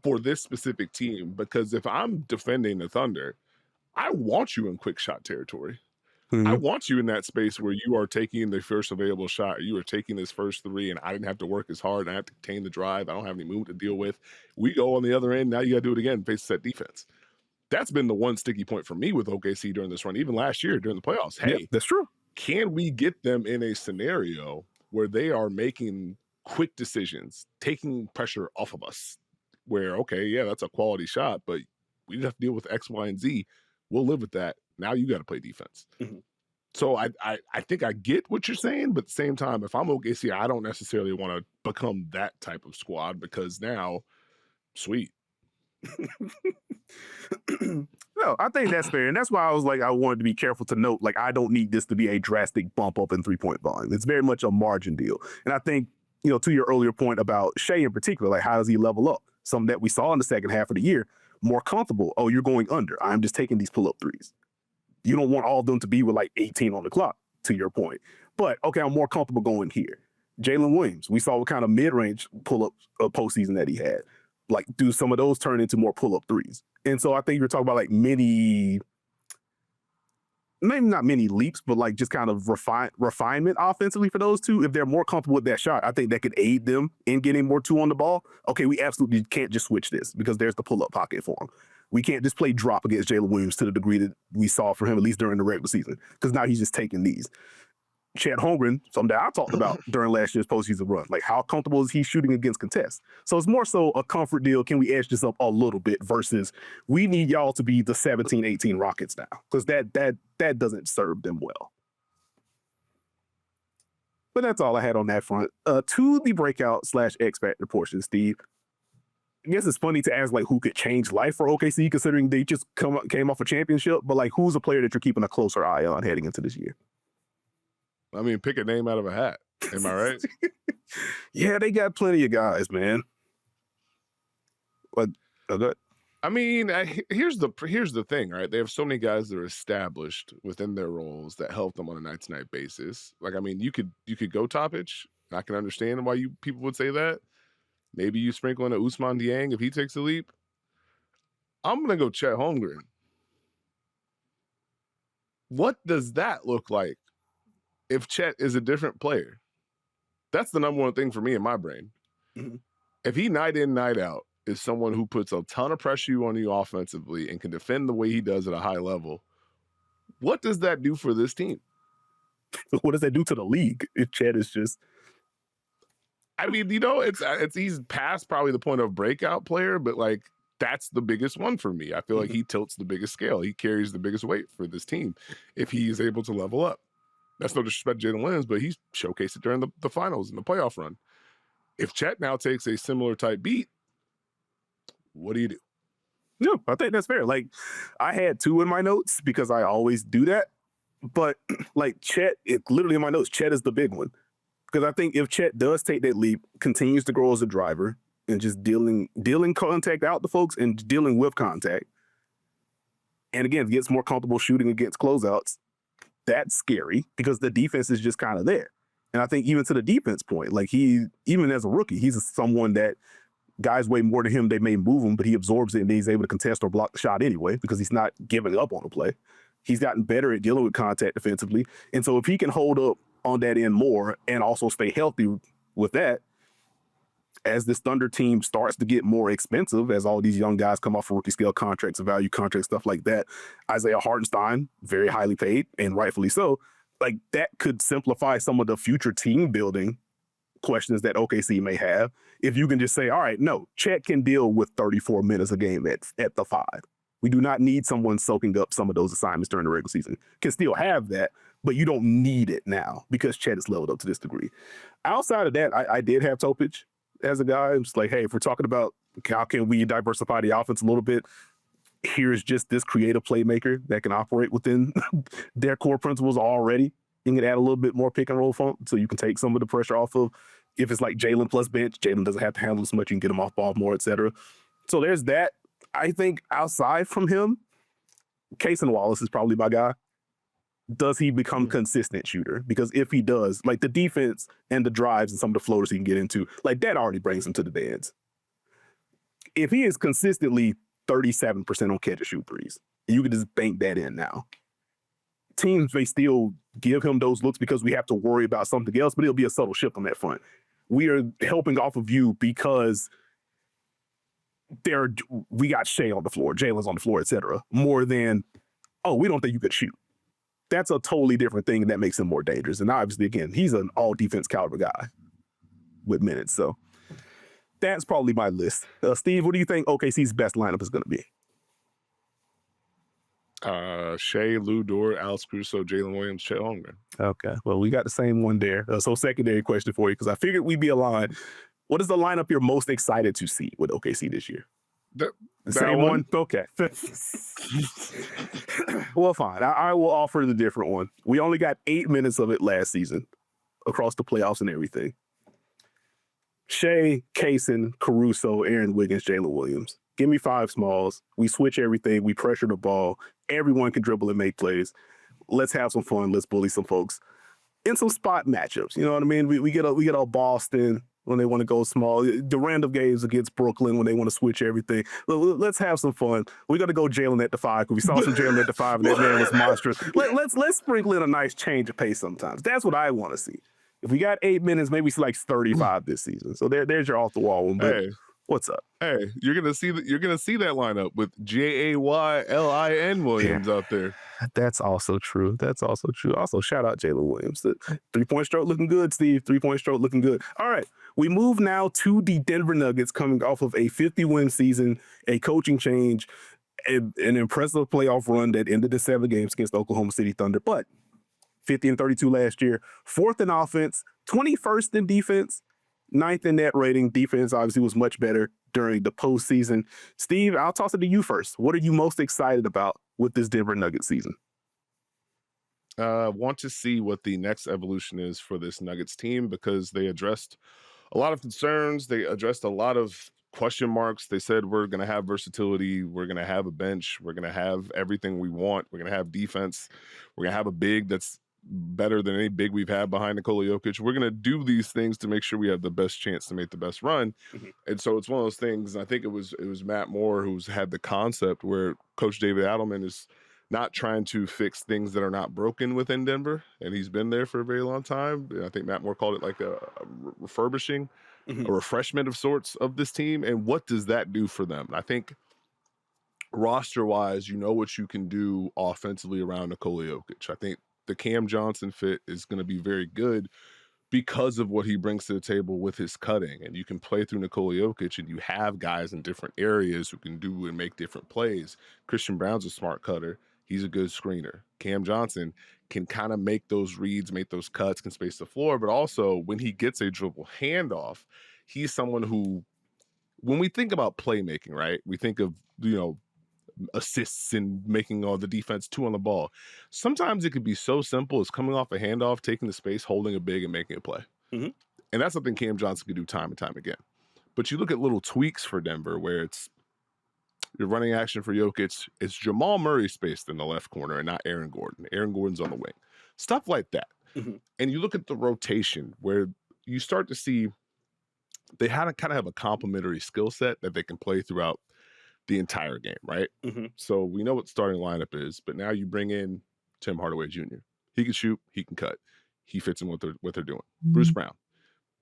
Speaker 2: for this specific team because if I'm defending the Thunder, I want you in quick shot territory. I want you in that space where you are taking the first available shot. You are taking this first three, and I didn't have to work as hard. I have to contain the drive. I don't have any movement to deal with. We go on the other end. Now you got to do it again, face set defense. That's been the one sticky point for me with OKC during this run, even last year during the playoffs. Hey,
Speaker 1: yeah, that's true.
Speaker 2: Can we get them in a scenario where they are making quick decisions, taking pressure off of us? Where, okay, yeah, that's a quality shot, but we just have to deal with X, Y, and Z. We'll live with that. Now you got to play defense. So I think I get what you're saying, but at the same time, if I'm OKC, I don't necessarily want to become that type of squad because now, sweet.
Speaker 1: No, I think that's fair. And that's why I was like, I wanted to be careful to note, like, I don't need this to be a drastic bump up in three-point volume. It's very much a margin deal. And I think, you know, to your earlier point about Shea in particular, like, how does he level up? Something that we saw in the second half of the year, more comfortable. Oh, you're going under. I'm just taking these pull-up threes. You don't want all of them to be with like 18 on the clock, to your point. But, okay, I'm more comfortable going here. Jalen Williams, we saw what kind of mid-range pull-up postseason that he had. Like, do some of those turn into more pull-up threes? And so I think you're talking about like maybe not many leaps, but like just kind of refinement offensively for those two. If they're more comfortable with that shot, I think that could aid them in getting more two on the ball. Okay, we absolutely can't just switch this because there's the pull-up pocket for him. We can't just play drop against Jalen Williams to the degree that we saw for him, at least during the regular season, because now he's just taking these. Chet Holmgren, something that I talked about during last year's postseason run, like how comfortable is he shooting against contests? So it's more so a comfort deal. Can we edge this up a little bit versus we need y'all to be the 17-18 Rockets now, because that doesn't serve them well. But that's all I had on that front. To the breakout / X Factor portion, Steve. I guess it's funny to ask like who could change life for OKC, considering they just came off a championship. But like, who's a player that you're keeping a closer eye on heading into this year?
Speaker 2: I mean, pick a name out of a hat. Am I right?
Speaker 1: Yeah, they got plenty of guys, man. But
Speaker 2: I mean, here's the thing, right? They have so many guys that are established within their roles that help them on a night-to-night basis. Like, I mean, you could go Toppich. I can understand why people would say that. Maybe you sprinkle in a Ousmane Dieng if he takes a leap. I'm gonna go Chet Holmgren. What does that look like if Chet is a different player? That's the number one thing for me in my brain. If he night in, night out is someone who puts a ton of pressure on you offensively and can defend the way he does at a high level, what does that do for this team?
Speaker 1: What does that do to the league if Chet is just...
Speaker 2: I mean, you know, it's he's past probably the point of breakout player, but like that's the biggest one for me. I feel like he tilts the biggest scale. He carries the biggest weight for this team if he is able to level up. That's no disrespect to Jalen Williams, but he's showcased it during the finals and the playoff run. If Chet now takes a similar type beat, what do you do?
Speaker 1: No, I think that's fair. Like, I had 2 in my notes because I always do that. But like Chet, literally in my notes, Chet is the big one. Because I think if Chet does take that leap, continues to grow as a driver, and just dealing contact out to folks and dealing with contact, and again, gets more comfortable shooting against closeouts, that's scary because the defense is just kind of there. And I think even to the defense point, like even as a rookie, he's someone that guys weigh more than him. They may move him, but he absorbs it and he's able to contest or block the shot anyway because he's not giving up on the play. He's gotten better at dealing with contact defensively. And so if he can hold up on that end more and also stay healthy with that, as this Thunder team starts to get more expensive, as all these young guys come off of rookie scale contracts, value contracts, stuff like that, Isaiah Hartenstein, very highly paid and rightfully so, like that could simplify some of the future team building questions that OKC may have. If you can just say, all right, no, Chet can deal with 34 minutes a game at the 5. We do not need someone soaking up some of those assignments during the regular season. Can still have that, but you don't need it now because Chet is leveled up to this degree. Outside of that, I did have Topic as a guy. I'm just like, hey, if we're talking about how can we diversify the offense a little bit, here's just this creative playmaker that can operate within their core principles already. You can add a little bit more pick and roll funk so you can take some of the pressure off of, if it's like Jalen plus bench, Jalen doesn't have to handle as much, you can get him off ball more, etc. So there's that. I think outside from him, Cason Wallace is probably my guy. Does he become consistent shooter? Because if he does, like the defense and the drives and some of the floaters he can get into, like that already brings him to the dance. If he is consistently 37% on catch and shoot threes, and you can just bank that in now. Teams may still give him those looks because we have to worry about something else, but it'll be a subtle shift on that front. We are helping off of you because we got Shea on the floor, Jalen's on the floor, etc. More than, oh, we don't think you could shoot. That's a totally different thing that makes him more dangerous. And obviously, again, he's an all-defense caliber guy with minutes. So that's probably my list. Steve, what do you think OKC's best lineup is going to be?
Speaker 2: Shea, Lou Dort, Alex Caruso, Jalen Williams, Chet Holmgren.
Speaker 1: Okay, well, we got the same one there. So secondary question for you, because I figured we'd be aligned. What is the lineup you're most excited to see with OKC this year? The same one? Okay. Well, fine. I will offer the different one. We only got 8 minutes of it last season across the playoffs and everything. Shea, Cason, Caruso, Aaron Wiggins, Jalen Williams. Give me 5 smalls. We switch everything. We pressure the ball. Everyone can dribble and make plays. Let's have some fun. Let's bully some folks. In some spot matchups, you know what I mean? We get all Boston when they want to go small. The random games against Brooklyn when they want to switch everything. Let's have some fun. We're going to go Jalen at the 5 because we saw some Jalen at the 5 and that man was monstrous. Let's sprinkle in a nice change of pace sometimes. That's what I want to see. If we got 8 minutes, maybe it's like 35 this season. So there's your off the wall one. But what's up?
Speaker 2: Hey, you're gonna see that lineup with Jaylin Williams out there.
Speaker 1: That's also true. Also, shout out Jalen Williams. The 3-point stroke looking good, Steve. 3-point stroke looking good. All right, we move now to the Denver Nuggets coming off of a 50-win season, a coaching change, an impressive playoff run that ended in 7 games against Oklahoma City Thunder. But 50 and 32 last year, 4th in offense, 21st in defense, 9th in net rating. Defense obviously was much better during the postseason. Steve, I'll toss it to you first. What are you most excited about with this Denver Nuggets season?
Speaker 2: Want to see what the next evolution is for this Nuggets team because they addressed a lot of concerns. They addressed a lot of question marks. They said we're going to have versatility. We're going to have a bench. We're going to have everything we want. We're going to have defense. We're going to have a big that's better than any big we've had behind Nikola Jokic. We're going to do these things to make sure we have the best chance to make the best run. Mm-hmm. And so it's one of those things, and I think it was Matt Moore who's had the concept where Coach David Adelman is not trying to fix things that are not broken within Denver, and he's been there for a very long time. I think Matt Moore called it like a refurbishing, a refreshment of sorts of this team. And what does that do for them? And I think roster-wise, you know what you can do offensively around Nikola Jokic. I think the Cam Johnson fit is going to be very good because of what he brings to the table with his cutting. And you can play through Nikola Jokic and you have guys in different areas who can do and make different plays. Christian Brown's a smart cutter. He's a good screener. Cam Johnson can kind of make those reads, make those cuts, can space the floor. But also when he gets a dribble handoff, he's someone who, when we think about playmaking, right, we think of, assists and making all the defense 2 on the ball. Sometimes it could be so simple as coming off a handoff, taking the space, holding a big, and making a play. Mm-hmm. And that's something Cam Johnson can do time and time again. But you look at little tweaks for Denver where it's you're running action for Jokic. It's Jamal Murray spaced in the left corner and not Aaron Gordon. Aaron Gordon's on the wing. Stuff like that. Mm-hmm. And you look at the rotation where you start to see they kind of have a complementary skill set that they can play throughout the entire game, right? Mm-hmm. So we know what the starting lineup is, but now you bring in Tim Hardaway Jr. He can shoot, he can cut. He fits in what they're doing. Mm-hmm. Bruce Brown,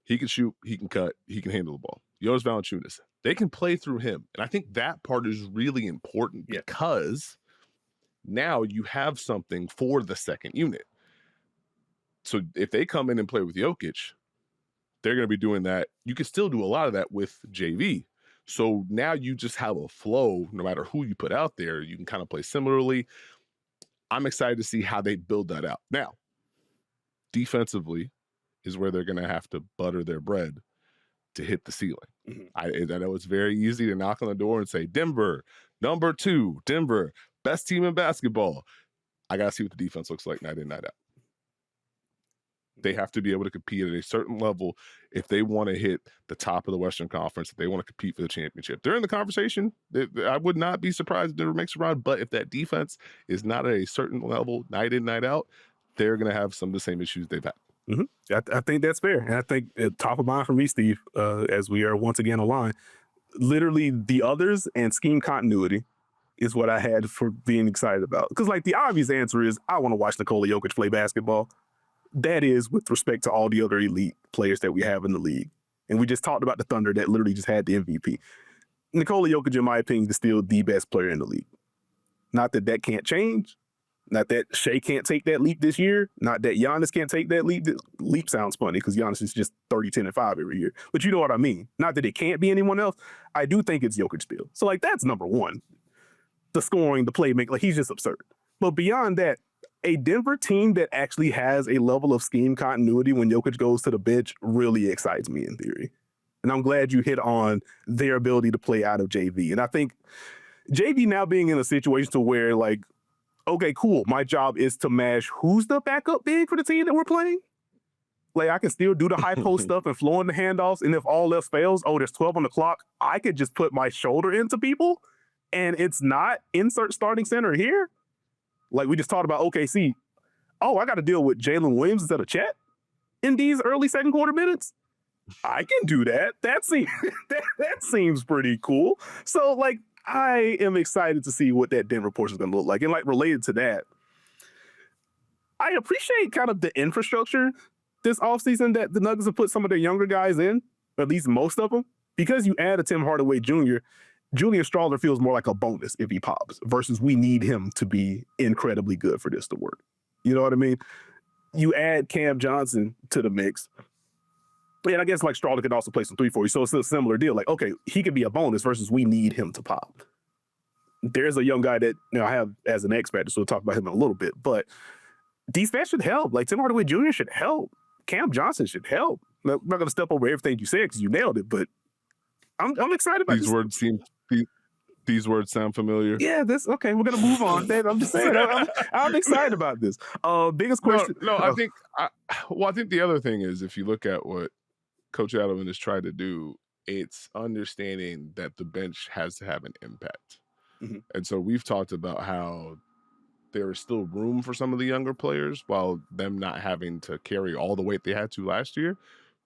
Speaker 2: he can shoot, he can cut, he can handle the ball. Jonas Valanciunas, they can play through him. And I think that part is really important because now you have something for the second unit. So if they come in and play with Jokic, they're going to be doing that. You can still do a lot of that with JV. So now you just have a flow, no matter who you put out there, you can kind of play similarly. I'm excited to see how they build that out. Now, defensively is where they're going to have to butter their bread to hit the ceiling.
Speaker 1: Mhm.
Speaker 2: I know it's very easy to knock on the door and say, Denver, number 2, Denver, best team in basketball. I got to see what the defense looks like night in, night out. They have to be able to compete at a certain level if they want to hit the top of the Western Conference, if they want to compete for the championship. They're in the conversation. I would not be surprised if Denver makes a run, but if that defense is not at a certain level night in, night out, they're going to have some of the same issues they've had.
Speaker 1: I think that's fair. And I think top of mind for me, Steve, as we are once again aligned, literally the others and scheme continuity is what I had for being excited about. Because like the obvious answer is I want to watch Nikola Jokic play basketball. That is with respect to all the other elite players that we have in the league. And we just talked about the Thunder that literally just had the MVP. Nikola Jokic, in my opinion, is still the best player in the league. Not that that can't change. Not that Shea can't take that leap this year. Not that Giannis can't take that leap. Leap sounds funny because Giannis is just 30, 10, and 5 every year. But you know what I mean. Not that it can't be anyone else. I do think it's Jokic still. So like that's number one. The scoring, the playmaking, like he's just absurd. But beyond that, a Denver team that actually has a level of scheme continuity when Jokic goes to the bench really excites me in theory. And I'm glad you hit on their ability to play out of JV. And I think JV now being in a situation to where like, okay, cool, my job is to mash who's the backup big for the team that we're playing? Like I can still do the high post stuff and flow in the handoffs. And if all else fails, there's 12 on the clock. I could just put my shoulder into people and it's not insert starting center here. Like we just talked about OKC. Oh, I got to deal with Jalen Williams instead of Chet in these early second quarter minutes. I can do that. That seems that seems pretty cool. So like I am excited to see what that Denver portion is going to look like. And like related to that, I appreciate kind of the infrastructure this offseason that the Nuggets have put some of their younger guys in, or at least most of them, because you add a Tim Hardaway Jr., Julian Strawther feels more like a bonus if he pops versus we need him to be incredibly good for this to work. You know what I mean? You add Cam Johnson to the mix. And I guess like Strawther could also play some 3 for you. So it's a similar deal. Like, okay, he could be a bonus versus we need him to pop. There's a young guy that I have as an X factor, so we'll talk about him in a little bit. But these fans should help. Like Tim Hardaway Jr. should help. Cam Johnson should help. I'm not going to step over everything you said because you nailed it, but I'm excited about
Speaker 2: These words sound familiar.
Speaker 1: Yeah, okay. We're gonna move on. I'm just saying. I'm excited about this. Biggest question.
Speaker 2: No, I think the other thing is if you look at what Coach Adelman has tried to do, it's understanding that the bench has to have an impact.
Speaker 1: Mm-hmm.
Speaker 2: And so we've talked about how there is still room for some of the younger players while them not having to carry all the weight they had to last year.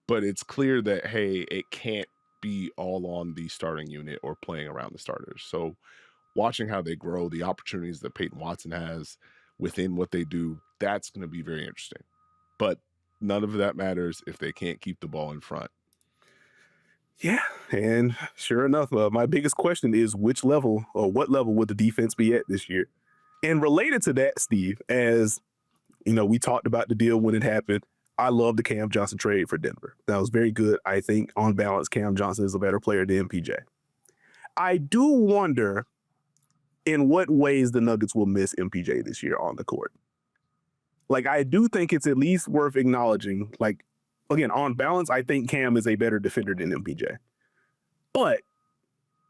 Speaker 2: But it's clear that, hey, it can't be all on the starting unit or playing around the starters. So watching how they grow, the opportunities that Peyton Watson has within what they do, that's going to be very interesting. But none of that matters if they can't keep the ball in front.
Speaker 1: Yeah, and sure enough, my biggest question is which level or what level would the defense be at this year? And related to that, Steve, as you know, we talked about the deal when it happened. I love the Cam Johnson trade for Denver. That was very good. I think on balance, Cam Johnson is a better player than MPJ. I do wonder in what ways the Nuggets will miss MPJ this year on the court. Like, I do think it's at least worth acknowledging, like, again, on balance, I think Cam is a better defender than MPJ. But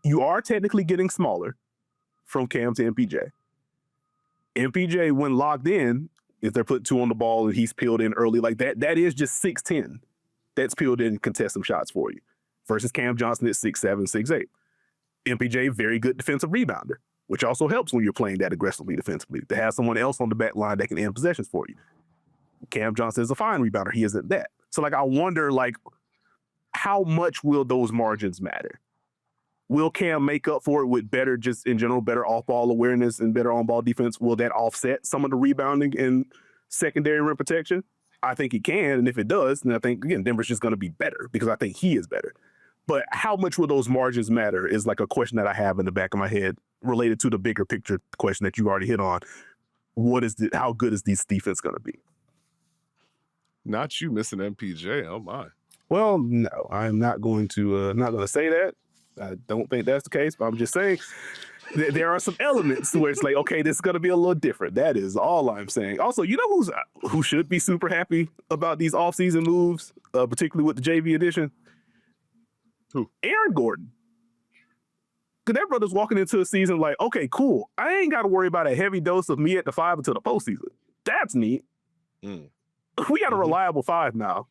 Speaker 1: you are technically getting smaller from Cam to MPJ. MPJ, when locked in, if they're putting 2 on the ball and he's peeled in early like that is just 6'10". That's peeled in and contest some shots for you. Versus Cam Johnson at 6'7", 6'8". MPJ, very good defensive rebounder, which also helps when you're playing that aggressively defensively, to have someone else on the back line that can end possessions for you. Cam Johnson is a fine rebounder. He isn't that. So, like, I wonder, like, how much will those margins matter? Will Cam make up for it with better, just in general, better off-ball awareness and better on-ball defense? Will that offset some of the rebounding and secondary rim protection? I think it can, and if it does, then I think, again, Denver's just going to be better because I think he is better. But how much will those margins matter is like a question that I have in the back of my head related to the bigger picture question that you already hit on. How good is this defense going to be?
Speaker 2: Not you missing MPJ, oh my.
Speaker 1: Well, no, I'm not going to say that. I don't think that's the case, but I'm just saying there are some elements where it's like, okay, this is going to be a little different. That is all I'm saying. Also, you know who should be super happy about these offseason moves, particularly with the JV edition?
Speaker 2: Who?
Speaker 1: Aaron Gordon. Because that brother's walking into a season like, okay, cool. I ain't got to worry about a heavy dose of me at the 5 until the postseason. That's neat.
Speaker 2: Mm.
Speaker 1: We got a reliable 5 now.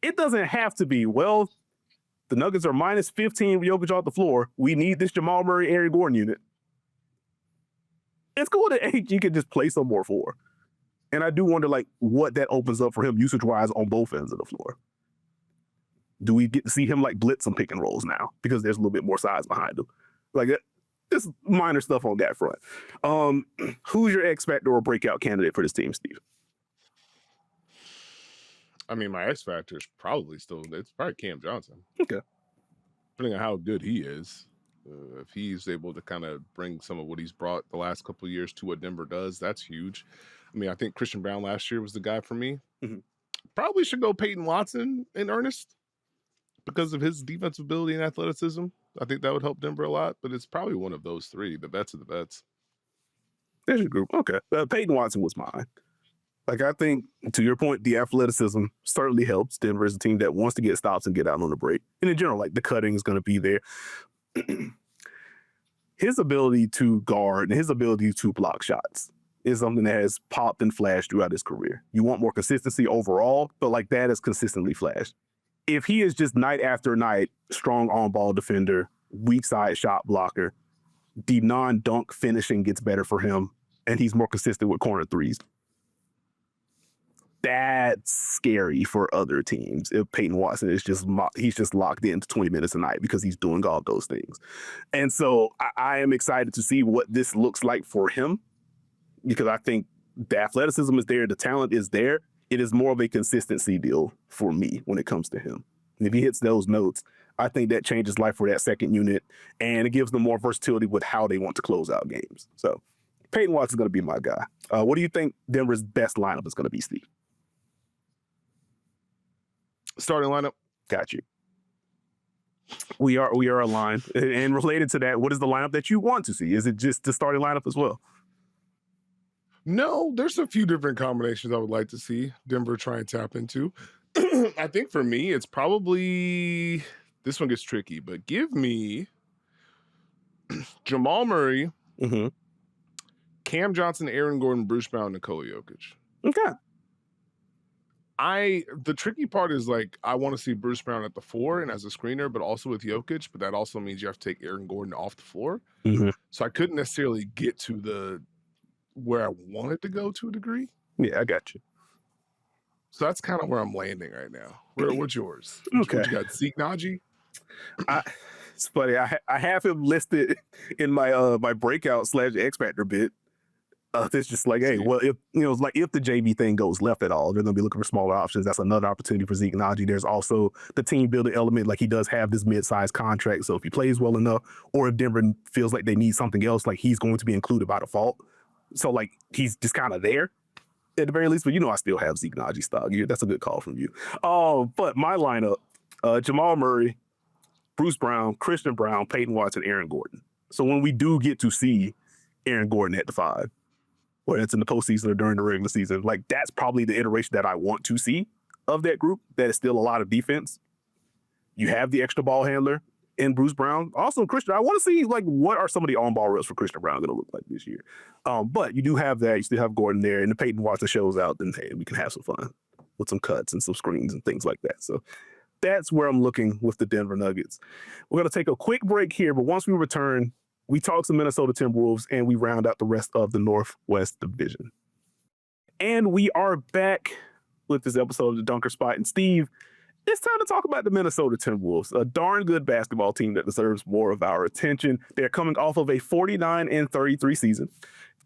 Speaker 1: It doesn't have to be, well, the Nuggets are minus 15 with Jokic off the floor. We need this Jamal Murray, Aaron Gordon unit. It's cool that AG can just play some more 4. And I do wonder, like, what that opens up for him usage-wise on both ends of the floor. Do we get to see him, like, blitz some pick and rolls now? Because there's a little bit more size behind him. Like, just minor stuff on that front. Who's your X factor or breakout candidate for this team, Steve?
Speaker 2: I mean, my X factor is probably it's probably Cam Johnson.
Speaker 1: Okay.
Speaker 2: Depending on how good he is. If he's able to kind of bring some of what he's brought the last couple of years to what Denver does, that's huge. I mean, I think Christian Brown last year was the guy for me.
Speaker 1: Mm-hmm.
Speaker 2: Probably should go Peyton Watson in earnest because of his defensive ability and athleticism. I think that would help Denver a lot, but it's probably one of those 3, the bets of the bets.
Speaker 1: There's your group. Okay. Peyton Watson was mine. Like, I think, to your point, the athleticism certainly helps. Denver is a team that wants to get stops and get out on the break. And in general, like, the cutting is going to be there. His ability to guard and his ability to block shots is something that has popped and flashed throughout his career. You want more consistency overall, but, like, that has consistently flashed. If he is just night after night, strong on-ball defender, weak side shot blocker, the non-dunk finishing gets better for him, and he's more consistent with corner threes. That's scary for other teams if Peyton Watson is he's just locked into 20 minutes a night because he's doing all those things. And so I am excited to see what this looks like for him, because I think the athleticism is there, the talent is there. It is more of a consistency deal for me when it comes to him. And if he hits those notes, I think that changes life for that second unit, and it gives them more versatility with how they want to close out games. So Peyton Watson is going to be my guy. What do you think Denver's best lineup is going to be, Steve?
Speaker 2: Starting lineup.
Speaker 1: Got you. We are aligned. And related to that, what is the lineup that you want to see? Is it just the starting lineup as well?
Speaker 2: No, there's a few different combinations I would like to see Denver try and tap into. I think for me, it's probably, this one gets tricky, but give me Jamal Murray, Cam Johnson, Aaron Gordon, Bruce Brown, Nikola Jokic.
Speaker 1: Okay.
Speaker 2: The tricky part is, like, I want to see Bruce Brown at the 4 and as a screener, but also with Jokic, but that also means you have to take Aaron Gordon off the floor. So I couldn't necessarily get to where I wanted to go to a degree.
Speaker 1: Yeah, I got you.
Speaker 2: So that's kind of where I'm landing right now. What's yours?
Speaker 1: Okay.
Speaker 2: What you got? Zeke Naji?
Speaker 1: It's funny. I have him listed in my my breakout / X Factor bit. It's just like, hey, well, if if the JV thing goes left at all, they're going to be looking for smaller options. That's another opportunity for Zeke Naji. There's also the team building element. Like, he does have this mid-sized contract, so if he plays well enough, or if Denver feels like they need something else, like, he's going to be included by default. So, like, he's just kind of there at the very least. But I still have Zeke Naji stock. That's a good call from you. But my lineup: Jamal Murray, Bruce Brown, Christian Brown, Peyton Watson, Aaron Gordon. So when we do get to see Aaron Gordon at the 5, whether it's in the postseason or during the regular season, like, that's probably the iteration that I want to see of that group. That is still a lot of defense. You have the extra ball handler in Bruce Brown. Also, Christian, I want to see, like, what are some of the on-ball reps for Christian Brown going to look like this year? But you do have that. You still have Gordon there, and the Peyton Watson shows out, then, hey, we can have some fun with some cuts and some screens and things like that. So that's where I'm looking with the Denver Nuggets. We're going to take a quick break here, but once we return, we talk some Minnesota Timberwolves, and we round out the rest of the Northwest Division. And we are back with this episode of the Dunker Spot. And Steve, it's time to talk about the Minnesota Timberwolves, a darn good basketball team that deserves more of our attention. They're coming off of a 49-33 season.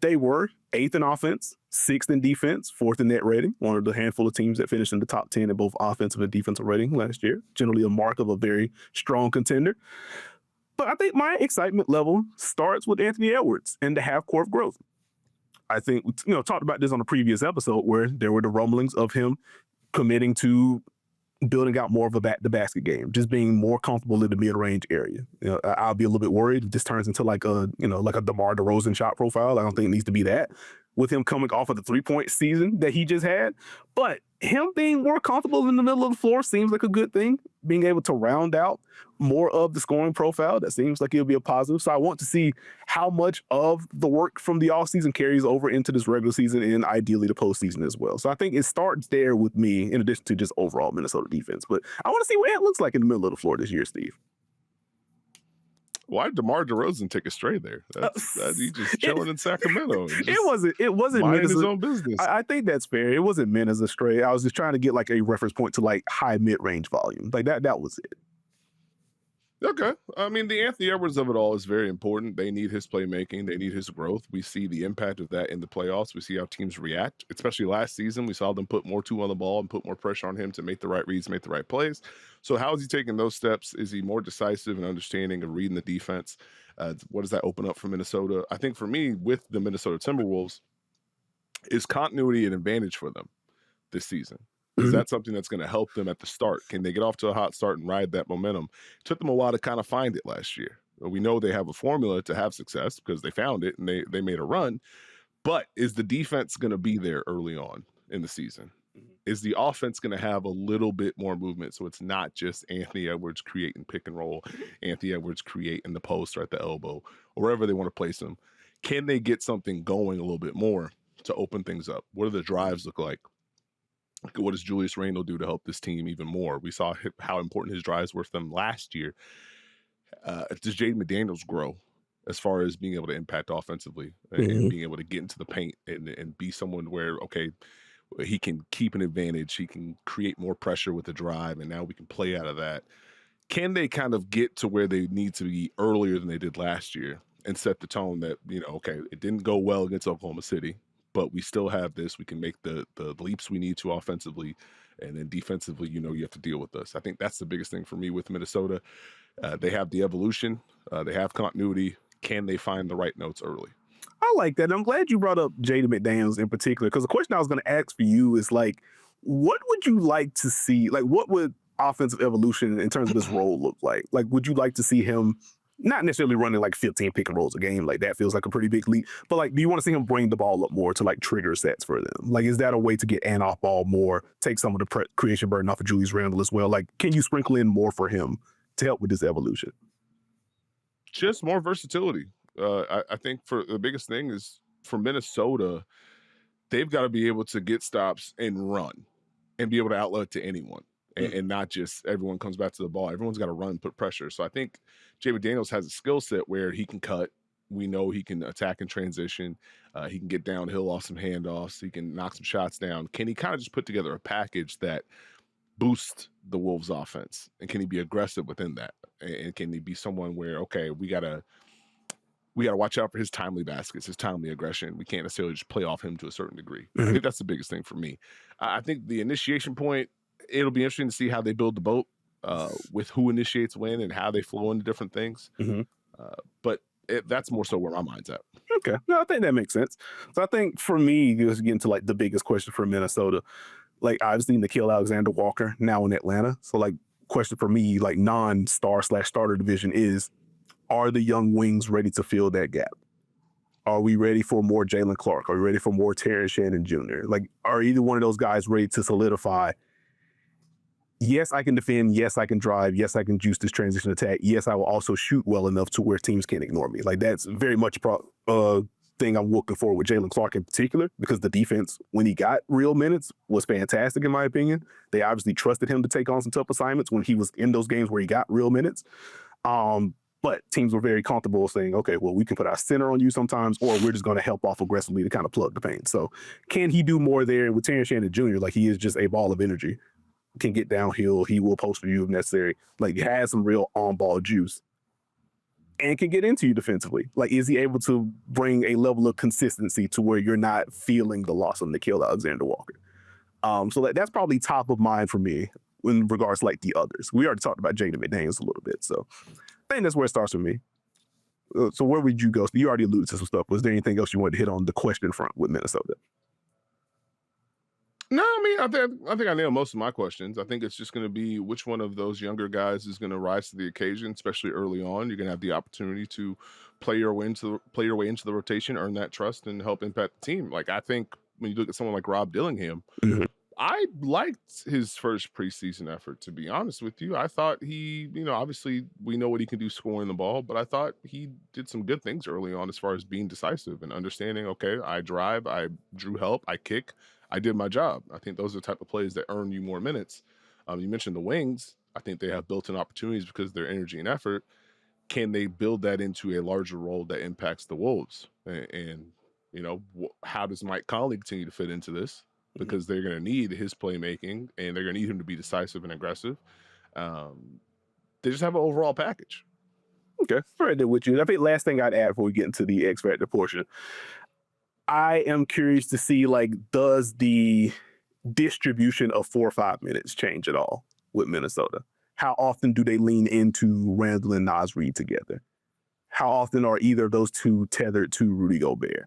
Speaker 1: They were 8th in offense, 6th in defense, 4th in net rating, one of the handful of teams that finished in the top 10 in both offensive and defensive rating last year, generally a mark of a very strong contender. But I think my excitement level starts with Anthony Edwards and the half-court growth. I think, talked about this on a previous episode where there were the rumblings of him committing to building out more of the basket game, just being more comfortable in the mid-range area. I'll be a little bit worried if this turns into like a DeMar DeRozan shot profile. I don't think it needs to be that with him coming off of the 3-point season that he just had. But him being more comfortable in the middle of the floor seems like a good thing. Being able to round out more of the scoring profile, that seems like it'll be a positive. So I want to see how much of the work from the offseason carries over into this regular season and ideally the postseason as well. So I think it starts there with me in addition to just overall Minnesota defense. But I want to see what it looks like in the middle of the floor this year, Steve.
Speaker 2: Why did DeMar DeRozan take a stray there? He's just chilling in Sacramento.
Speaker 1: It wasn't
Speaker 2: minding
Speaker 1: meant as
Speaker 2: his own business.
Speaker 1: I think that's fair. It wasn't meant as a stray. I was just trying to get like a reference point to like high mid-range volume. Like that was it.
Speaker 2: Okay. I mean, the Anthony Edwards of it all is very important. They need his playmaking. They need his growth. We see the impact of that in the playoffs. We see how teams react, especially last season. We saw them put more two on the ball and put more pressure on him to make the right reads, make the right plays. So how is he taking those steps? Is he more decisive and understanding of reading the defense? What does that open up for Minnesota? I think for me, with the Minnesota Timberwolves, is continuity an advantage for them this season? Is that something that's going to help them at the start? Can they get off to a hot start and ride that momentum? It took them a while to kind of find it last year. We know they have a formula to have success because they found it and they made a run. But is the defense going to be there early on in the season? Is the offense going to have a little bit more movement so it's not just Anthony Edwards creating pick and roll, Anthony Edwards creating the post or at the elbow, or wherever they want to place him? Can they get something going a little bit more to open things up? What do the drives look like? What does Julius Randle do to help this team even more? We saw how important his drives were for them last year. Does Jaden McDaniels grow as far as being able to impact offensively and being able to get into the paint and be someone where, okay, he can keep an advantage, he can create more pressure with the drive, and now we can play out of that. Can they kind of get to where they need to be earlier than they did last year and set the tone that, okay, it didn't go well against Oklahoma City, but we still have this. We can make the leaps we need to offensively, and then defensively, you have to deal with us. I think that's the biggest thing for me with Minnesota. They have the evolution. They have continuity. Can they find the right notes early?
Speaker 1: I like that. I'm glad you brought up Jaden McDaniels in particular, because the question I was going to ask for you is like, what would you like to see? Like, what would offensive evolution in terms of his role look like? Like, would you like to see him not necessarily running like 15 pick and rolls a game? Like, that feels like a pretty big leap. But like, do you want to see him bring the ball up more to like trigger sets for them? Like, is that a way to get an off ball more, take some of the creation burden off of Julius Randle as well? Like, can you sprinkle in more for him to help with this evolution?
Speaker 2: Just more versatility. I think for the biggest thing is for Minnesota, they've got to be able to get stops and run and be able to outlet to anyone. And not just everyone comes back to the ball. Everyone's got to run, put pressure. So I think Jay McDaniels has a skill set where he can cut. We know he can attack and transition. He can get downhill off some handoffs. He can knock some shots down. Can he kind of just put together a package that boosts the Wolves' offense? And can he be aggressive within that? And can he be someone where, okay, we gotta watch out for his timely baskets, his timely aggression. We can't necessarily just play off him to a certain degree. I think that's the biggest thing for me. I think the initiation point, it'll be interesting to see how they build the boat with who initiates when and how they flow into different things. But that's more so where my mind's at.
Speaker 1: Okay. No, I think that makes sense. So I think for me, just getting to like the biggest question for Minnesota, like obviously Nekias-Alexander Walker now in Atlanta. So like question for me, like non-star/starter division is, are the young wings ready to fill that gap? Are we ready for more Jalen Clark? Are we ready for more Terrence Shannon Jr.? Like, are either one of those guys ready to solidify? Yes, I can defend. Yes, I can drive. Yes, I can juice this transition attack. Yes, I will also shoot well enough to where teams can't ignore me. Like, that's very much a thing I'm looking for with Jalen Clark in particular, because the defense, when he got real minutes, was fantastic in my opinion. They obviously trusted him to take on some tough assignments when he was in those games where he got real minutes. But teams were very comfortable saying, okay, well, we can put our center on you sometimes, or we're just going to help off aggressively to kind of plug the paint. So can he do more there? And with Terrence Shannon Jr., like, he is just a ball of energy. Can get downhill. He will post for you if necessary. Like, he has some real on-ball juice and can get into you defensively. Like, is he able to bring a level of consistency to where you're not feeling the loss of Nekias-Alexander Walker? So that's probably top of mind for me in regards to like the others. We already talked about Jaden McDaniels a little bit, so I think that's where it starts for me. So where would you go? You already alluded to some stuff. Was there anything else you wanted to hit on the question front with Minnesota?
Speaker 2: No, I mean, I think I nailed most of my questions. I think it's just going to be which one of those younger guys is going to rise to the occasion, especially early on. You're going to have the opportunity to play your way into the rotation, earn that trust, and help impact the team. Like, I think when you look at someone like Rob Dillingham,
Speaker 1: Mhm.
Speaker 2: I liked his first preseason effort, to be honest with you. I thought he, obviously we know what he can do scoring the ball, but I thought he did some good things early on as far as being decisive and understanding, okay, I drive, I drew help, I kick, I did my job. I think those are the type of plays that earn you more minutes. You mentioned the wings. I think they have built-in opportunities because of their energy and effort. Can they build that into a larger role that impacts the Wolves? And how does Mike Conley continue to fit into this? Because they're going to need his playmaking and they're going to need him to be decisive and aggressive. They just have an overall package.
Speaker 1: Okay, right there with you. I think last thing I'd add before we get into the X Factor portion, I am curious to see, like, does the distribution of 4 or 5 minutes change at all with Minnesota? How often do they lean into Randall and Naz Reid together? How often are either of those two tethered to Rudy Gobert?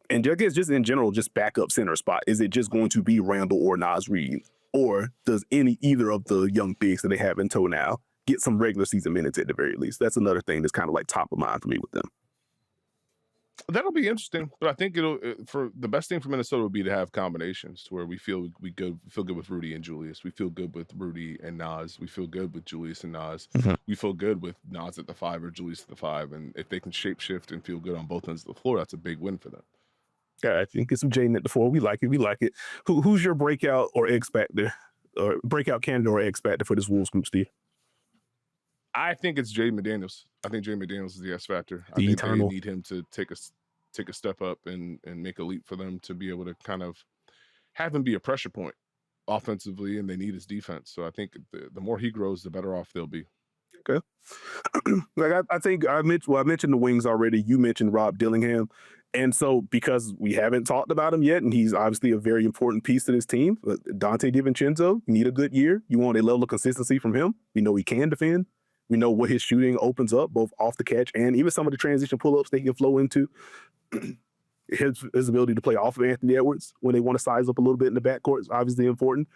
Speaker 1: And I guess just in general, just backup center spot. Is it just going to be Randall or Naz Reid? Or does either of the young bigs that they have in tow now get some regular season minutes at the very least? That's another thing that's kind of like top of mind for me with them.
Speaker 2: That'll be interesting, but I think for the best thing for Minnesota would be to have combinations to where we feel good with Rudy and Julius. We feel good with Rudy and Naz. We feel good with Julius and Naz. We feel good with Naz at the 5 or Julius at the 5. And if they can shapeshift and feel good on both ends of the floor, that's a big win for them.
Speaker 1: Yeah, I think get some Jaden at the 4. We like it. We like it. Who's your breakout or X Factor, or breakout candidate or X Factor for this Wolves group, Steve?
Speaker 2: I think it's Jaden McDaniels. I think Jaden McDaniels is the X factor. I
Speaker 1: The
Speaker 2: think
Speaker 1: eternal.
Speaker 2: they need him to take a step up and make a leap for them to be able to kind of have him be a pressure point offensively, and they need his defense. So I think the more he grows, the better off they'll be.
Speaker 1: Okay. Like I think I mentioned the wings already. You mentioned Rob Dillingham. And so because we haven't talked about him yet, and he's obviously a very important piece to this team, Dante DiVincenzo, need a good year. You want a level of consistency from him. We know he can defend. We know what his shooting opens up, both off the catch and even some of the transition pull-ups they can flow into. His ability to play off of Anthony Edwards when they want to size up a little bit in the backcourt is obviously important.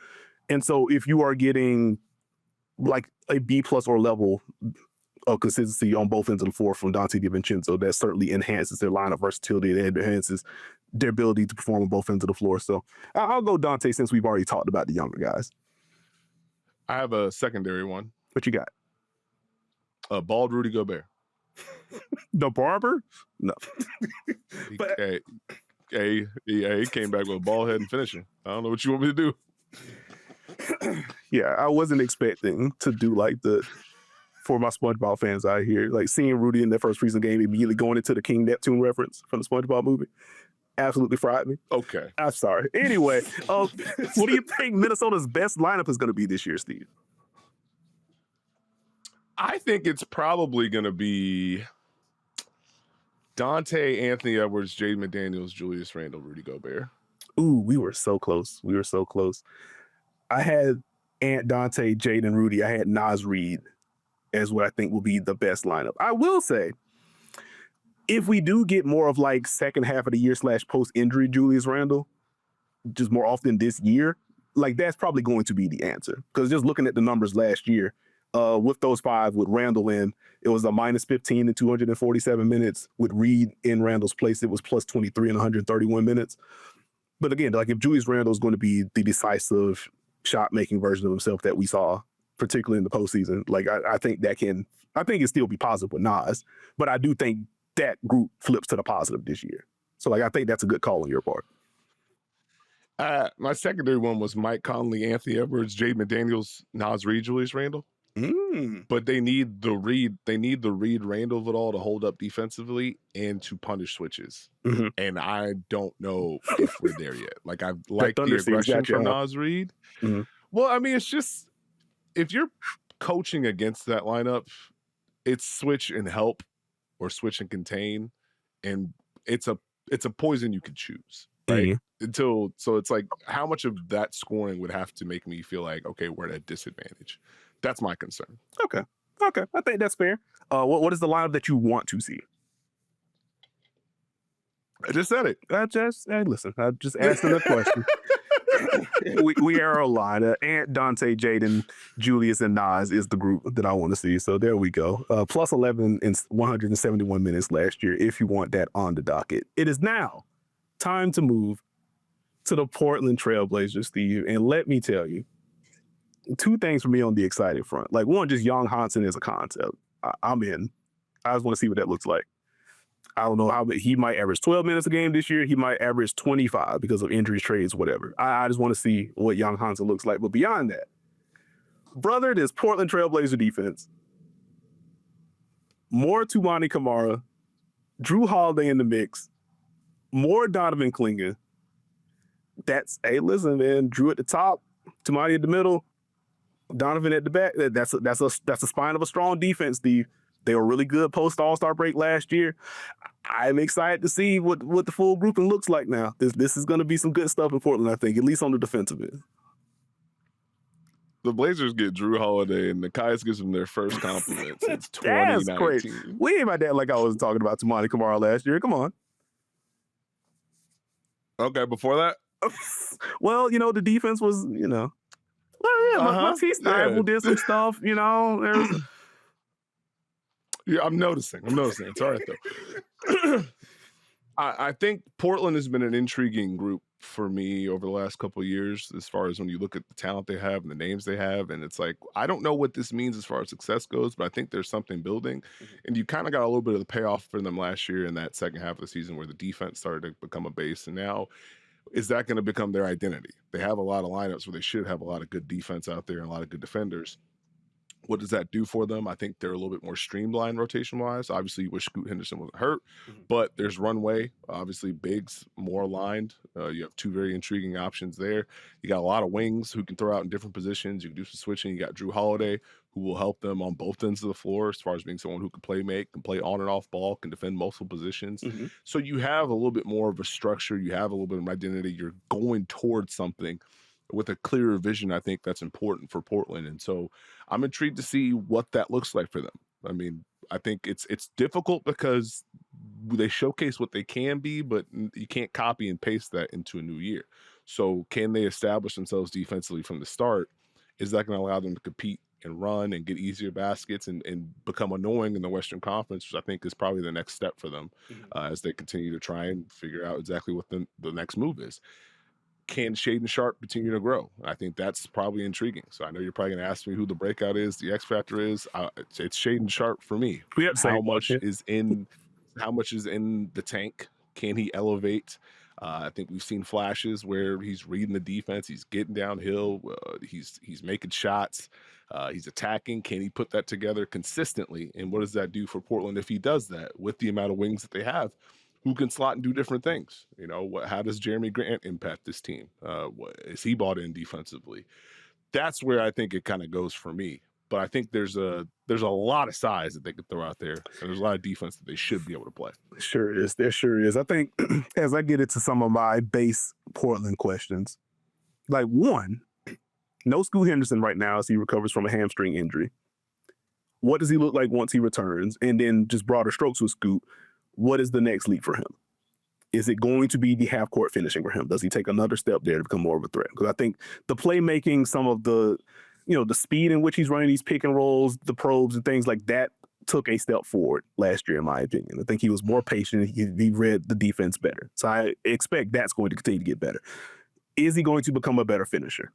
Speaker 1: And so if you are getting like a B+ or level of consistency on both ends of the floor from Dante DiVincenzo, that certainly enhances their lineup versatility. It enhances their ability to perform on both ends of the floor. So I'll go Dante since we've already talked about the younger guys.
Speaker 2: I have a secondary one.
Speaker 1: What you got?
Speaker 2: Bald Rudy Gobert.
Speaker 1: The barber? No.
Speaker 2: But he came back with a ball head and finishing. I don't know what you want me to do.
Speaker 1: Yeah, I wasn't expecting to do like for my SpongeBob fans out here, like seeing Rudy in their first preseason game immediately going into the King Neptune reference from the SpongeBob movie. Absolutely fried me.
Speaker 2: Okay.
Speaker 1: I'm sorry. Anyway, what do you think Minnesota's best lineup is going to be this year, Steve?
Speaker 2: I think it's probably going to be Dante, Anthony Edwards, Jaden McDaniels, Julius Randle, Rudy Gobert.
Speaker 1: Ooh, we were so close. I had Dante, Jaden, Rudy. I had Naz Reid as what I think will be the best lineup. I will say, if we do get more of like second half of the year / post-injury Julius Randle, just more often this year, like that's probably going to be the answer. Because just looking at the numbers last year, with those 5, with Randall in, it was a -15 in 247 minutes. With Reid in Randall's place, it was +23 in 131 minutes. But again, like if Julius Randle is going to be the decisive shot-making version of himself that we saw, particularly in the postseason, like I think it still be positive with Naz, but I do think that group flips to the positive this year. So like I think that's a good call on your part.
Speaker 2: My secondary one was Mike Conley, Anthony Edwards, Jaden McDaniels, Naz Reid, Julius Randle. But they need the Reid Randle of it all to hold up defensively and to punish switches. And I don't know if we're there yet. Like I like the aggression from Naz Reid. Well, I mean, it's just if you're coaching against that lineup, it's switch and help or switch and contain, and it's a poison you could choose, right? So it's like how much of that scoring would have to make me feel like, okay, we're at a disadvantage. That's my concern.
Speaker 1: Okay. I think that's fair. What is the lineup that you want to see?
Speaker 2: I just said it.
Speaker 1: Listen, I just asked him a question. we are aligned. Ant, Dante, Jaden, Julius, and Nas is the group that I want to see. So there we go. Plus 11 in 171 minutes last year, if you want that on the docket. It is now time to move to the Portland Trailblazers, Steve. And let me tell you, two things for me on the exciting front. Like, one, just Young Hansen as a concept. I'm in. I just want to see what that looks like. I don't know how he might average 12 minutes a game this year. He might average 25 because of injuries, trades, whatever. I just want to see what Young Hansen looks like. But beyond that, brother, this Portland Trailblazer defense, more Toumani Camara, Drew Holiday in the mix, more Donovan Clingan. That's, hey, listen, man, Drew at the top, Toumani at the middle, Donovan at the back. That's a spine of a strong defense, Steve. They were really good post All-Star break last year. I'm excited to see what the full grouping looks like now. This is going to be some good stuff in Portland, I think, at least on the defensive end.
Speaker 2: The Blazers get Drew Holiday, and Nekias gives them their first compliment since
Speaker 1: That's
Speaker 2: 2019.
Speaker 1: crazy. We ain't about that like I was talking about Toumani Camara last year. Come on.
Speaker 2: Okay, before that?
Speaker 1: Well, the defense was, well, yeah, Matisse Thybulle did some stuff, There's...
Speaker 2: Yeah, I'm noticing. It's all right, though. I think Portland has been an intriguing group for me over the last couple of years, as far as when you look at the talent they have and the names they have. And it's like, I don't know what this means as far as success goes, but I think there's something building. Mm-hmm. And you kind of got a little bit of the payoff for them last year in that second half of the season where the defense started to become a base. And now, is that going to become their identity? They have a lot of lineups where they should have a lot of good defense out there and a lot of good defenders. What does that do for them? I think they're a little bit more streamlined rotation-wise. Obviously, you wish Scoot Henderson wasn't hurt, but there's runway. Obviously, bigs more aligned. You have two very intriguing options there. You got a lot of wings who can throw out in different positions. You can do some switching. You got Drew Holiday, who will help them on both ends of the floor as far as being someone who can play make, can play on and off ball, can defend multiple positions. Mm-hmm. So you have a little bit more of a structure. You have a little bit of an identity. You're going towards something with a clearer vision. I think that's important for Portland. And so I'm intrigued to see what that looks like for them. I mean, I think it's difficult because they showcase what they can be, but you can't copy and paste that into a new year. So can they establish themselves defensively from the start? Is that going to allow them to compete and run and get easier baskets and become annoying in the Western Conference, which I think is probably the next step for them as they continue to try and figure out exactly what the next move is. Can Shaedon Sharpe continue to grow? I think that's probably intriguing. So I know you're probably going to ask me who the breakout is, the X factor is. It's Shaedon Sharpe for me. How much is in the tank? Can he elevate? I think we've seen flashes where he's reading the defense, he's getting downhill, he's making shots, he's attacking. Can he put that together consistently? And what does that do for Portland if he does that with the amount of wings that they have? Who can slot and do different things? How does Jeremy Grant impact this team? Is he bought in defensively? That's where I think it kind of goes for me. But I think there's a lot of size that they could throw out there, and there's a lot of defense that they should be able to play.
Speaker 1: Sure is. There sure is. I think as I get into some of my base Portland questions, like one, no Scoot Henderson right now as he recovers from a hamstring injury. What does he look like once he returns? And then just broader strokes with Scoot. What is the next leap for him? Is it going to be the half-court finishing for him? Does he take another step there to become more of a threat? Because I think the playmaking, some of the, the speed in which he's running these pick and rolls, the probes and things like that took a step forward last year, in my opinion. I think he was more patient. He read the defense better. So I expect that's going to continue to get better. Is he going to become a better finisher?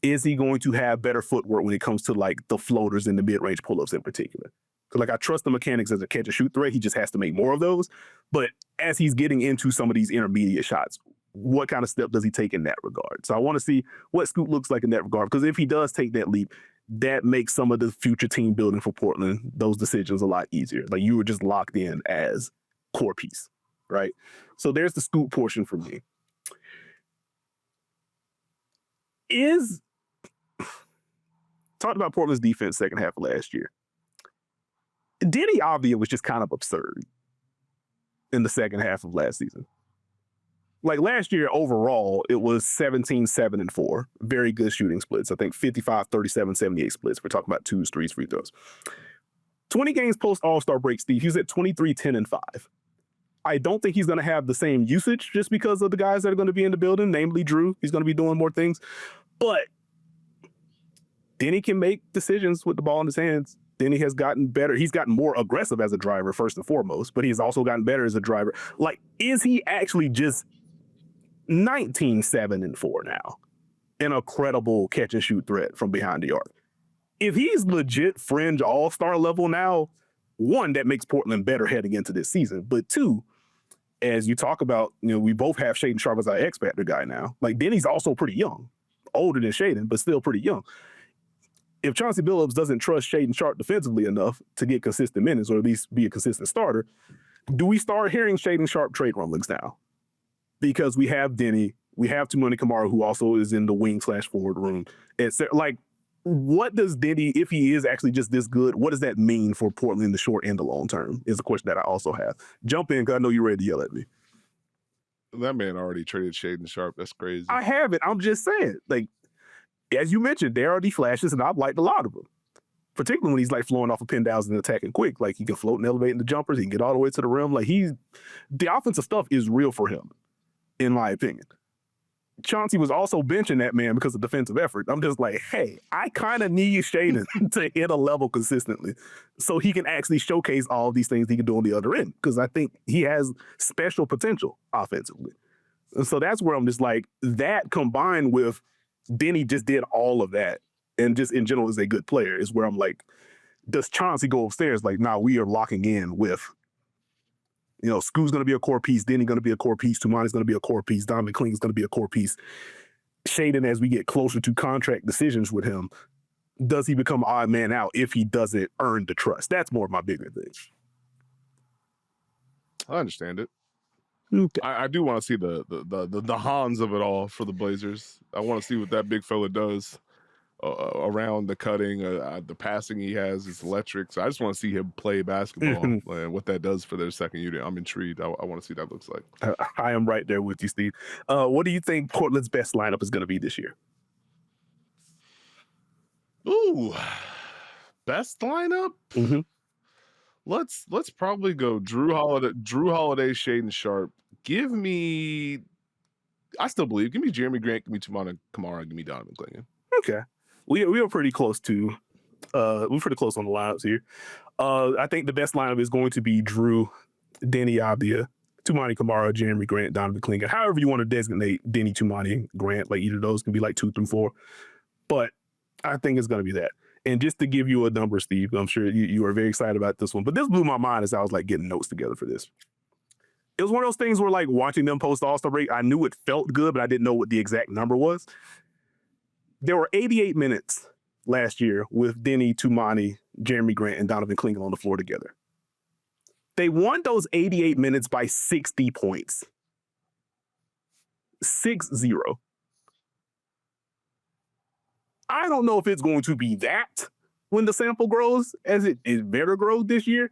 Speaker 1: Is he going to have better footwork when it comes to like the floaters and the mid-range pull-ups in particular? Like, I trust the mechanics as a catch-and-shoot threat. He just has to make more of those. But as he's getting into some of these intermediate shots, what kind of step does he take in that regard? So I want to see what Scoot looks like in that regard. Because if he does take that leap, that makes some of the future team building for Portland, those decisions a lot easier. Like, you were just locked in as core piece, right? So there's the Scoot portion for me. Talked about Portland's defense second half of last year. Deni Avdija was just kind of absurd in the second half of last season. Like last year overall, it was 17, 7, and 4. Very good shooting splits. I think 55, 37, 78 splits. We're talking about twos, threes, free throws. 20 games post All-Star break, Steve. He was at 23, 10, and 5. I don't think he's going to have the same usage just because of the guys that are going to be in the building, namely Drew. He's going to be doing more things. But Denny can make decisions with the ball in his hands. Denny has gotten better. He's gotten more aggressive as a driver, first and foremost, but he's also gotten better as a driver. Like, is he actually just 19-7-4 now? An incredible catch and shoot threat from behind the arc. If he's legit fringe all-star level now, one, that makes Portland better heading into this season. But two, as you talk about, we both have Shaedon Sharpe as our X Factor guy now. Like, Denny's also pretty young, older than Shaedon, but still pretty young. If Chauncey Billups doesn't trust Shaedon Sharpe defensively enough to get consistent minutes or at least be a consistent starter, do we start hearing Shaedon Sharpe trade rumblings now? Because we have Denny, we have Toumani Camara, who also is in the wing/forward room. Like, what does Denny, if he is actually just this good, what does that mean for Portland in the short and the long term is a question that I also have. Jump in, because I know you're ready to yell at me.
Speaker 2: That man already traded Shaedon Sharpe. That's crazy.
Speaker 1: I haven't. I'm just saying. Like, as you mentioned, there are these flashes, and I've liked a lot of them. Particularly when he's like flowing off of pin downs and attacking quick. Like, he can float and elevate in the jumpers. He can get all the way to the rim. Like, the offensive stuff is real for him, in my opinion. Chauncey was also benching that man because of defensive effort. I'm just like, hey, I kind of need Shaedon to hit a level consistently so he can actually showcase all of these things he can do on the other end, because I think he has special potential offensively. And so that's where I'm just like, that combined with Denny just did all of that and just in general is a good player is where I'm like, does Chauncey go upstairs? Like, nah, we are locking in with, Scoot's going to be a core piece. Denny going to be a core piece. Toumani's going to be a core piece. Donovan Kling's going to be a core piece. Shaedon, as we get closer to contract decisions with him, does he become odd man out if he doesn't earn the trust? That's more of my bigger thing.
Speaker 2: I understand it.
Speaker 1: Okay.
Speaker 2: I do want to see the Hans of it all for the Blazers. I want to see what that big fella does around the cutting, the passing he has is electric. So I just want to see him play basketball and what that does for their second unit. I'm intrigued. I want to see what that looks like.
Speaker 1: I am right there with you, Steve. What do you think Portland's best lineup is going to be this year?
Speaker 2: Ooh, best lineup?
Speaker 1: Mm-hmm.
Speaker 2: Let's probably go Drew Holiday, Shaedon Sharpe. Give me Jeremy Grant, give me Toumani Camara, give me Donovan Clingan.
Speaker 1: Okay. We are pretty close to we're pretty close on the lineups here. I think the best lineup is going to be Drew, Denny Avdia, Toumani Camara, Jeremy Grant, Donovan Clingan. However you want to designate Denny, Toumani, Grant, like either of those can be like 2 through 4. But I think it's going to be that. And just to give you a number, Steve, I'm sure you are very excited about this one, but this blew my mind as I was like getting notes together for this. It was one of those things where like watching them post All-Star break, I knew it felt good, but I didn't know what the exact number was. There were 88 minutes last year with Denny, Toumani, Jeremy Grant, and Donovan Clingan on the floor together. They won those 88 minutes by 60 points. 6-0. I don't know if it's going to be that when the sample grows, as it better grow this year.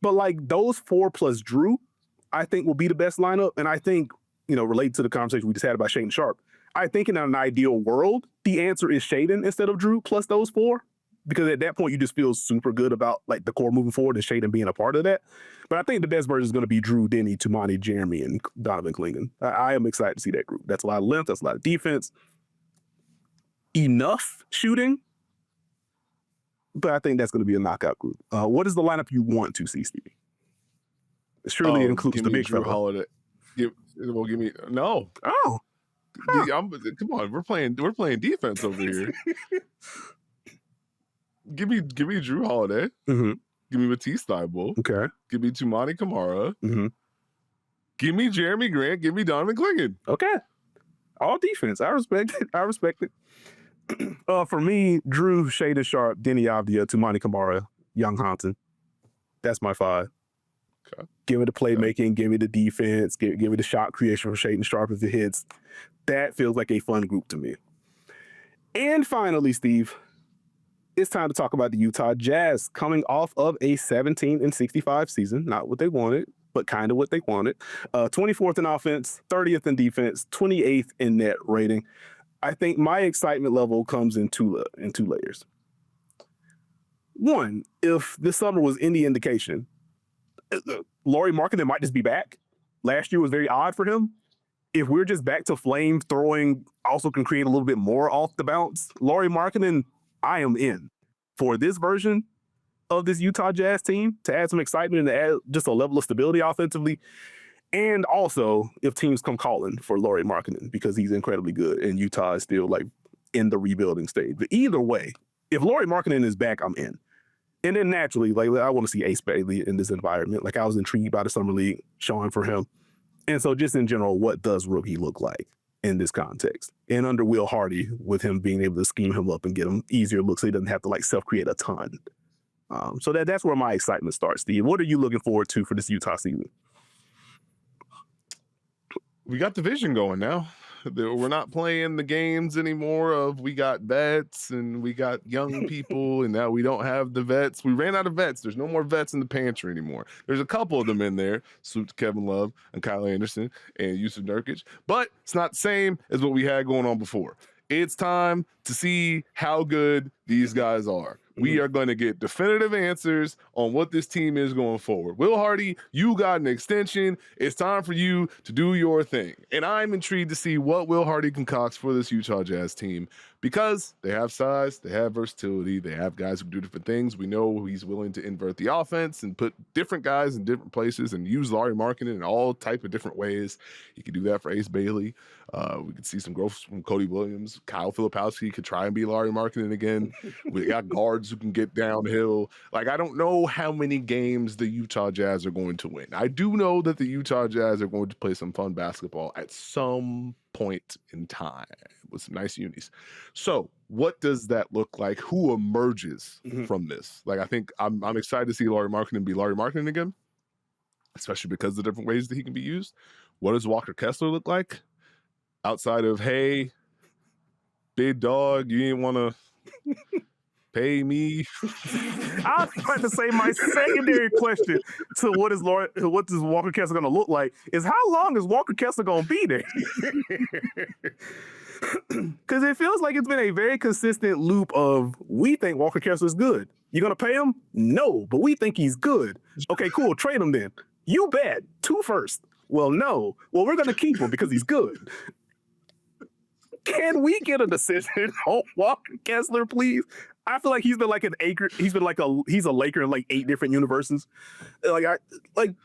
Speaker 1: But like those 4 plus Drew, I think will be the best lineup. And I think, related to the conversation we just had about Shaedon Sharpe, I think in an ideal world, the answer is Shaedon instead of Drew plus those 4. Because at that point, you just feel super good about like the core moving forward and Shaedon being a part of that. But I think the best version is going to be Drew, Denny, Toumani, Jeremy, and Donovan Clingan. I am excited to see that group. That's a lot of length. That's a lot of defense. Enough shooting. But I think that's going to be a knockout group. What is the lineup you want to see, Stevie? Surely it includes the big
Speaker 2: Drew
Speaker 1: fella.
Speaker 2: Holiday. Give me no.
Speaker 1: Oh. Huh.
Speaker 2: Come on, we're playing defense over here. Give me Drew Holiday.
Speaker 1: Mm-hmm.
Speaker 2: Give me Matisse Thybulle.
Speaker 1: Okay.
Speaker 2: Give me Toumani Camara.
Speaker 1: Mm-hmm.
Speaker 2: Give me Jeremy Grant. Give me Donovan Clingan.
Speaker 1: Okay. All defense. I respect it. For me, Drew, Shaedon Sharpe, Denny Avdia, Toumani Camara, Young Hansen. That's my 5.
Speaker 2: Okay.
Speaker 1: Give me the playmaking, give me the defense, give me the shot creation for Shaedon Sharpe if it hits. That feels like a fun group to me. And finally, Steve, it's time to talk about the Utah Jazz coming off of a 17-65 season. Not what they wanted, but kind of what they wanted. 24th in offense, 30th in defense, 28th in net rating. I think my excitement level comes in two layers. One, if this summer was any indication, Lauri Markkanen might just be back. Last year was very odd for him. If we're just back to flame throwing, also can create a little bit more off the bounce. Lauri Markkanen, I am in for this version of this Utah Jazz team to add some excitement and to add just a level of stability offensively. And also, if teams come calling for Lauri Markkanen because he's incredibly good and Utah is still like in the rebuilding stage. But either way, if Lauri Markkanen is back, I'm in. And then naturally, like I want to see Ace Bailey in this environment. Like I was intrigued by the summer league showing for him. And so just in general, what does rookie look like in this context? And under Will Hardy, with him being able to scheme him up and get him easier looks so he doesn't have to like self-create a ton. So that's where my excitement starts, Steve. What are you looking forward to for this Utah season?
Speaker 2: We got the vision going now. We're not playing the games anymore of we got vets and we got young people and now we don't have the vets. We ran out of vets. There's no more vets in the pantry anymore. There's a couple of them in there, salute to Kevin Love and Kyle Anderson and Yusuf Nurkic, but it's not the same as what we had going on before. It's time to see how good these guys are. We are going to get definitive answers on what this team is going forward. Will Hardy, you got an extension. It's time for you to do your thing. And I'm intrigued to see what Will Hardy concocts for this Utah Jazz team because they have size, they have versatility, they have guys who do different things. We know he's willing to invert the offense and put different guys in different places and use Lauri Markkanen in all type of different ways. He could do that for Ace Bailey. We could see some growth from Cody Williams. Kyle Filipowski could try and be Lauri Markkanen again. We got guards who can get downhill. Like, I don't know how many games the Utah Jazz are going to win. I do know that the Utah Jazz are going to play some fun basketball at some point in time with some nice unis. So what does that look like? Who emerges from this? Like, I think I'm excited to see Lauri Markkanen be Lauri Markkanen again, especially because of the different ways that he can be used. What does Walker Kessler look like? Outside of, hey, big dog, you didn't want to pay me.
Speaker 1: I was about to say my secondary question to what does Walker Kessler going to look like is how long is Walker Kessler going to be there? Because it feels like it's been a very consistent loop of we think Walker Kessler is good. You going to pay him? No, but we think he's good. Okay, cool. Trade him then. You bet. 2 first. Well, no. Well, we're going to keep him because he's good. Can we get a decision on Walker Kessler, please? I feel like he's been like an acre. He's a Laker in like 8 different universes. Like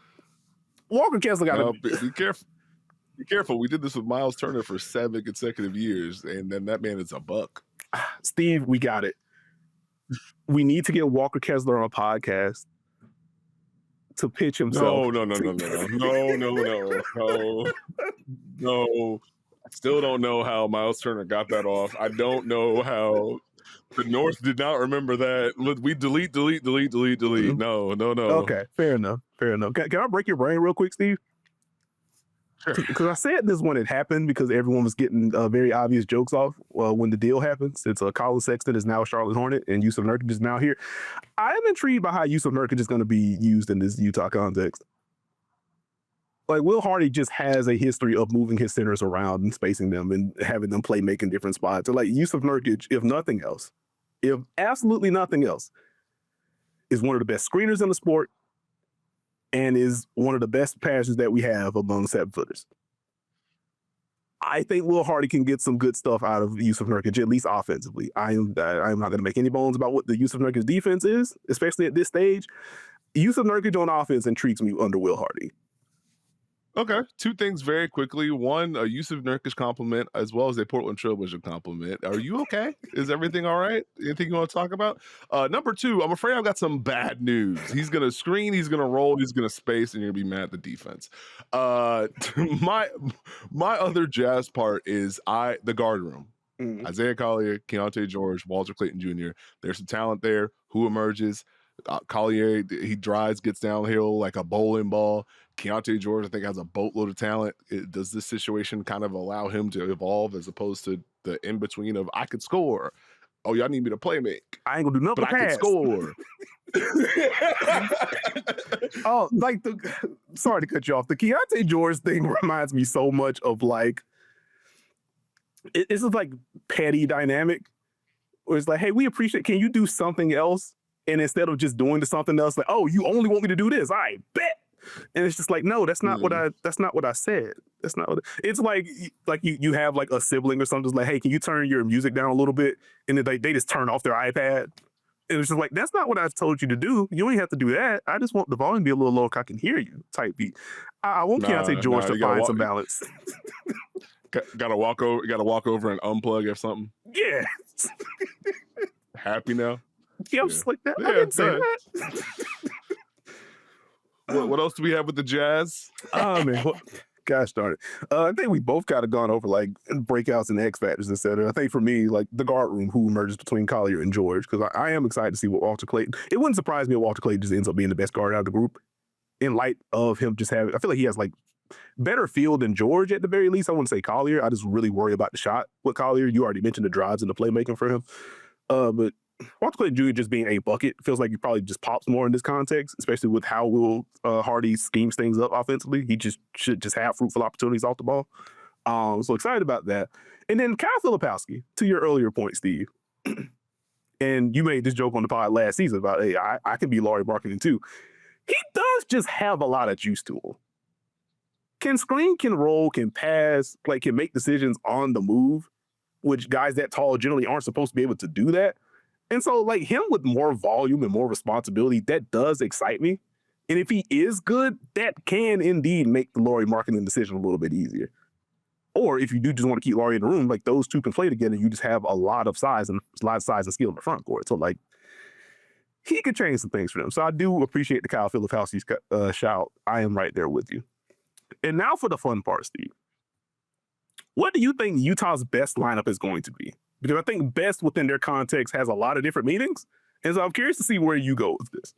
Speaker 1: Walker Kessler got to
Speaker 2: be careful. Be careful. We did this with Miles Turner for 7 consecutive years, and then that man is a buck.
Speaker 1: Steve, we got it. We need to get Walker Kessler on a podcast to pitch himself.
Speaker 2: No. I still don't know how Miles Turner got that off. I don't know how the North did not remember that. We delete. No.
Speaker 1: Okay, fair enough. Can I break your brain real quick, Steve?
Speaker 2: Sure.
Speaker 1: Because I said this when it happened because everyone was getting very obvious jokes off when the deal happens. It's Colin Sexton is now a Charlotte Hornet and Yusuf Nurkic is now here. I am intrigued by how Yusuf Nurkic is going to be used in this Utah context. Like Will Hardy just has a history of moving his centers around and spacing them and having them play making different spots. So like Yusuf Nurkic, if absolutely nothing else, is one of the best screeners in the sport and is one of the best passers that we have among 7-footers. I think Will Hardy can get some good stuff out of Yusuf Nurkic, at least offensively. I am not going to make any bones about what the Yusuf Nurkic defense is, especially at this stage. Yusuf Nurkic on offense intrigues me under Will Hardy.
Speaker 2: Okay, 2 things very quickly. One, a Yusuf Nurkic compliment, as well as a Portland Trailblazer compliment. Are you okay? Is everything all right? Anything you want to talk about? Number 2, I'm afraid I've got some bad news. He's going to screen, he's going to roll, he's going to space, and you're going to be mad at the defense. My other Jazz part is the guard room. Isaiah Collier, Keontae George, Walter Clayton Jr. There's some talent there. Who emerges? Collier, he drives, gets downhill like a bowling ball. Keontae George, I think, has a boatload of talent. Does this situation kind of allow him to evolve as opposed to the in-between of I could score? Oh, y'all need me to play make.
Speaker 1: I ain't gonna do nothing
Speaker 2: but I can score.
Speaker 1: Oh, like sorry to cut you off. The Keontae George thing reminds me so much of like it's just like petty dynamic where it's like, hey, we appreciate, can you do something else And instead of just doing something else, like, oh, you only want me to do this, I bet. And it's just like, no, that's not what I said. That's not what it's like you have like a sibling or something, just like, hey, can you turn your music down a little bit? And then they just turn off their iPad. And it's just like, that's not what I told you to do. You ain't have to do that. I just want the volume to be a little lower so I can hear you type beat. I want Keontae George to find some balance.
Speaker 2: Gotta walk over and unplug or something.
Speaker 1: Yeah.
Speaker 2: Happy now?
Speaker 1: Yeah, I'm just like that. Yeah, I didn't say that.
Speaker 2: What else do we have with the Jazz?
Speaker 1: Oh man, gosh darn it! I think we both kind of gone over like breakouts and X factors, etc. I think for me, like the guard room, who emerges between Collier and George, because I am excited to see what Walter Clayton. It wouldn't surprise me if Walter Clayton just ends up being the best guard out of the group, in light of him just having. I feel like he has like better feel than George at the very least. I wouldn't say Collier. I just really worry about the shot with Collier. You already mentioned the drives and the playmaking for him, but Walter Clayton Jr. just being a bucket feels like he probably just pops more in this context, especially with how Will Hardy schemes things up offensively. He just should just have fruitful opportunities off the ball. So excited about that. And then Kyle Filipowski, to your earlier point, Steve, and you made this joke on the pod last season about, hey, I can be Lauri Markkanen too. He does just have a lot of juice to him. Can screen, can roll, can pass, like can make decisions on the move, which guys that tall generally aren't supposed to be able to do that. And so, like, him with more volume and more responsibility, that does excite me. And if he is good, that can indeed make the Lauri Markkanen decision a little bit easier. Or if you do just want to keep Lauri in the room, like, those two can play together, you just have a lot of size and skill in the front court. So, like, he could change some things for them. So I do appreciate the Kyle Filipowski's shout. I am right there with you. And now for the fun part, Steve. What do you think Utah's best lineup is going to be? Because I think best within their context has a lot of different meanings. And so I'm curious to see where you go with this.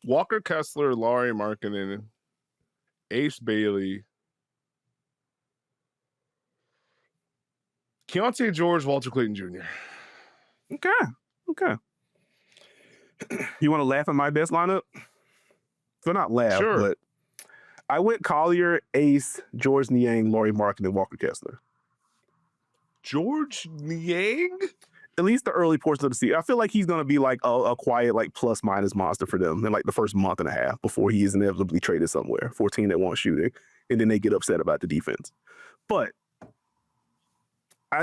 Speaker 2: Walker Kessler, Lauri Markkanen, Ace Bailey, Keontae George, Walter Clayton Jr.
Speaker 1: Okay. You want to laugh at my best lineup? So not laugh,
Speaker 2: sure.
Speaker 1: But I went Collier, Ace, George Niang, Lauri Markkanen, Walker Kessler.
Speaker 2: George Niang?
Speaker 1: At least the early portion of the season. I feel like he's going to be like a quiet, like plus-minus monster for them in like the first month and a half before he is inevitably traded somewhere for a team that wants shooting, and then they get upset about the defense. But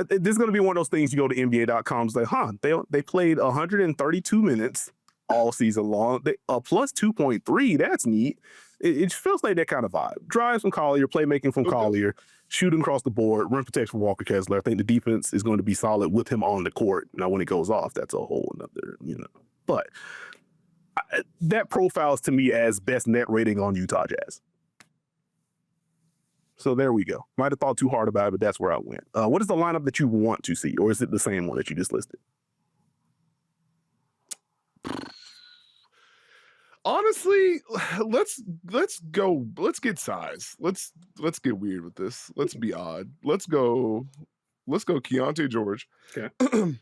Speaker 1: this is going to be one of those things you go to NBA.com and say, they played 132 minutes all season long. Plus 2.3, that's neat. It feels like that kind of vibe. Drives from Collier, playmaking from Collier, shooting across the board, rim protection from Walker Kessler. I think the defense is going to be solid with him on the court. Now, when it goes off, that's a whole nother, But that profiles to me as best net rating on Utah Jazz. So there we go. Might have thought too hard about it, but that's where I went. What is the lineup that you want to see, or is it the same one that you just listed?
Speaker 2: Honestly, let's go. Let's get size. Let's get weird with this. Let's be odd. Let's go Keontae George.
Speaker 1: Okay.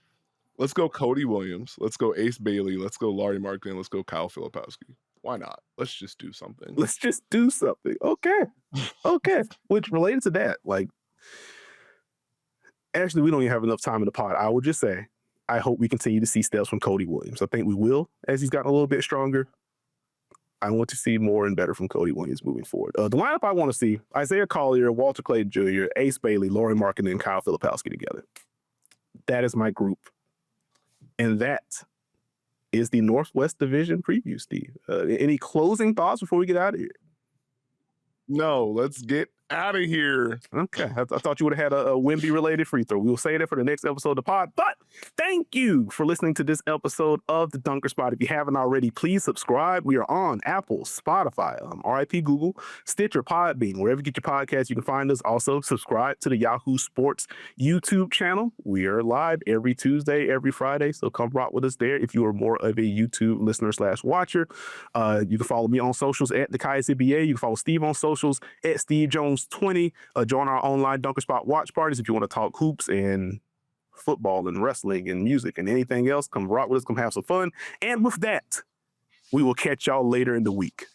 Speaker 2: Let's go Cody Williams. Let's go Ace Bailey. Let's go Lauri Markkanen. Let's go Kyle Filipowski. Why not? Let's just do something. Okay.
Speaker 1: Which related to that, like, actually, we don't even have enough time in the pod. I would just say, I hope we continue to see steps from Cody Williams. I think we will, as he's gotten a little bit stronger. I want to see more and better from Cody Williams moving forward. The lineup I want to see: Isaiah Collier, Walter Clayton Jr., Ace Bailey, Lauri Markkanen, and Kyle Filipowski together. That is my group. And that is the Northwest Division preview, Steve. Any closing thoughts before we get out of here?
Speaker 2: No, let's get out of here.
Speaker 1: Okay. I thought you would have had a Wemby-related free throw. We will say that for the next episode of the pod. But thank you for listening to this episode of The Dunker Spot. If you haven't already, please subscribe. We are on Apple, Spotify, RIP Google, Stitcher, Podbean, wherever you get your podcasts, you can find us. Also, subscribe to the Yahoo Sports YouTube channel. We are live every Tuesday, every Friday, so come rock with us there if you are more of a YouTube listener/watcher. You can follow me on socials at Nekias NBA. You can follow Steve on socials at SteveJones20. Join our online Dunker Spot watch parties if you want to talk hoops and football and wrestling and music and anything else. Come rock with us, come have some fun. And with that, we will catch y'all later in the week.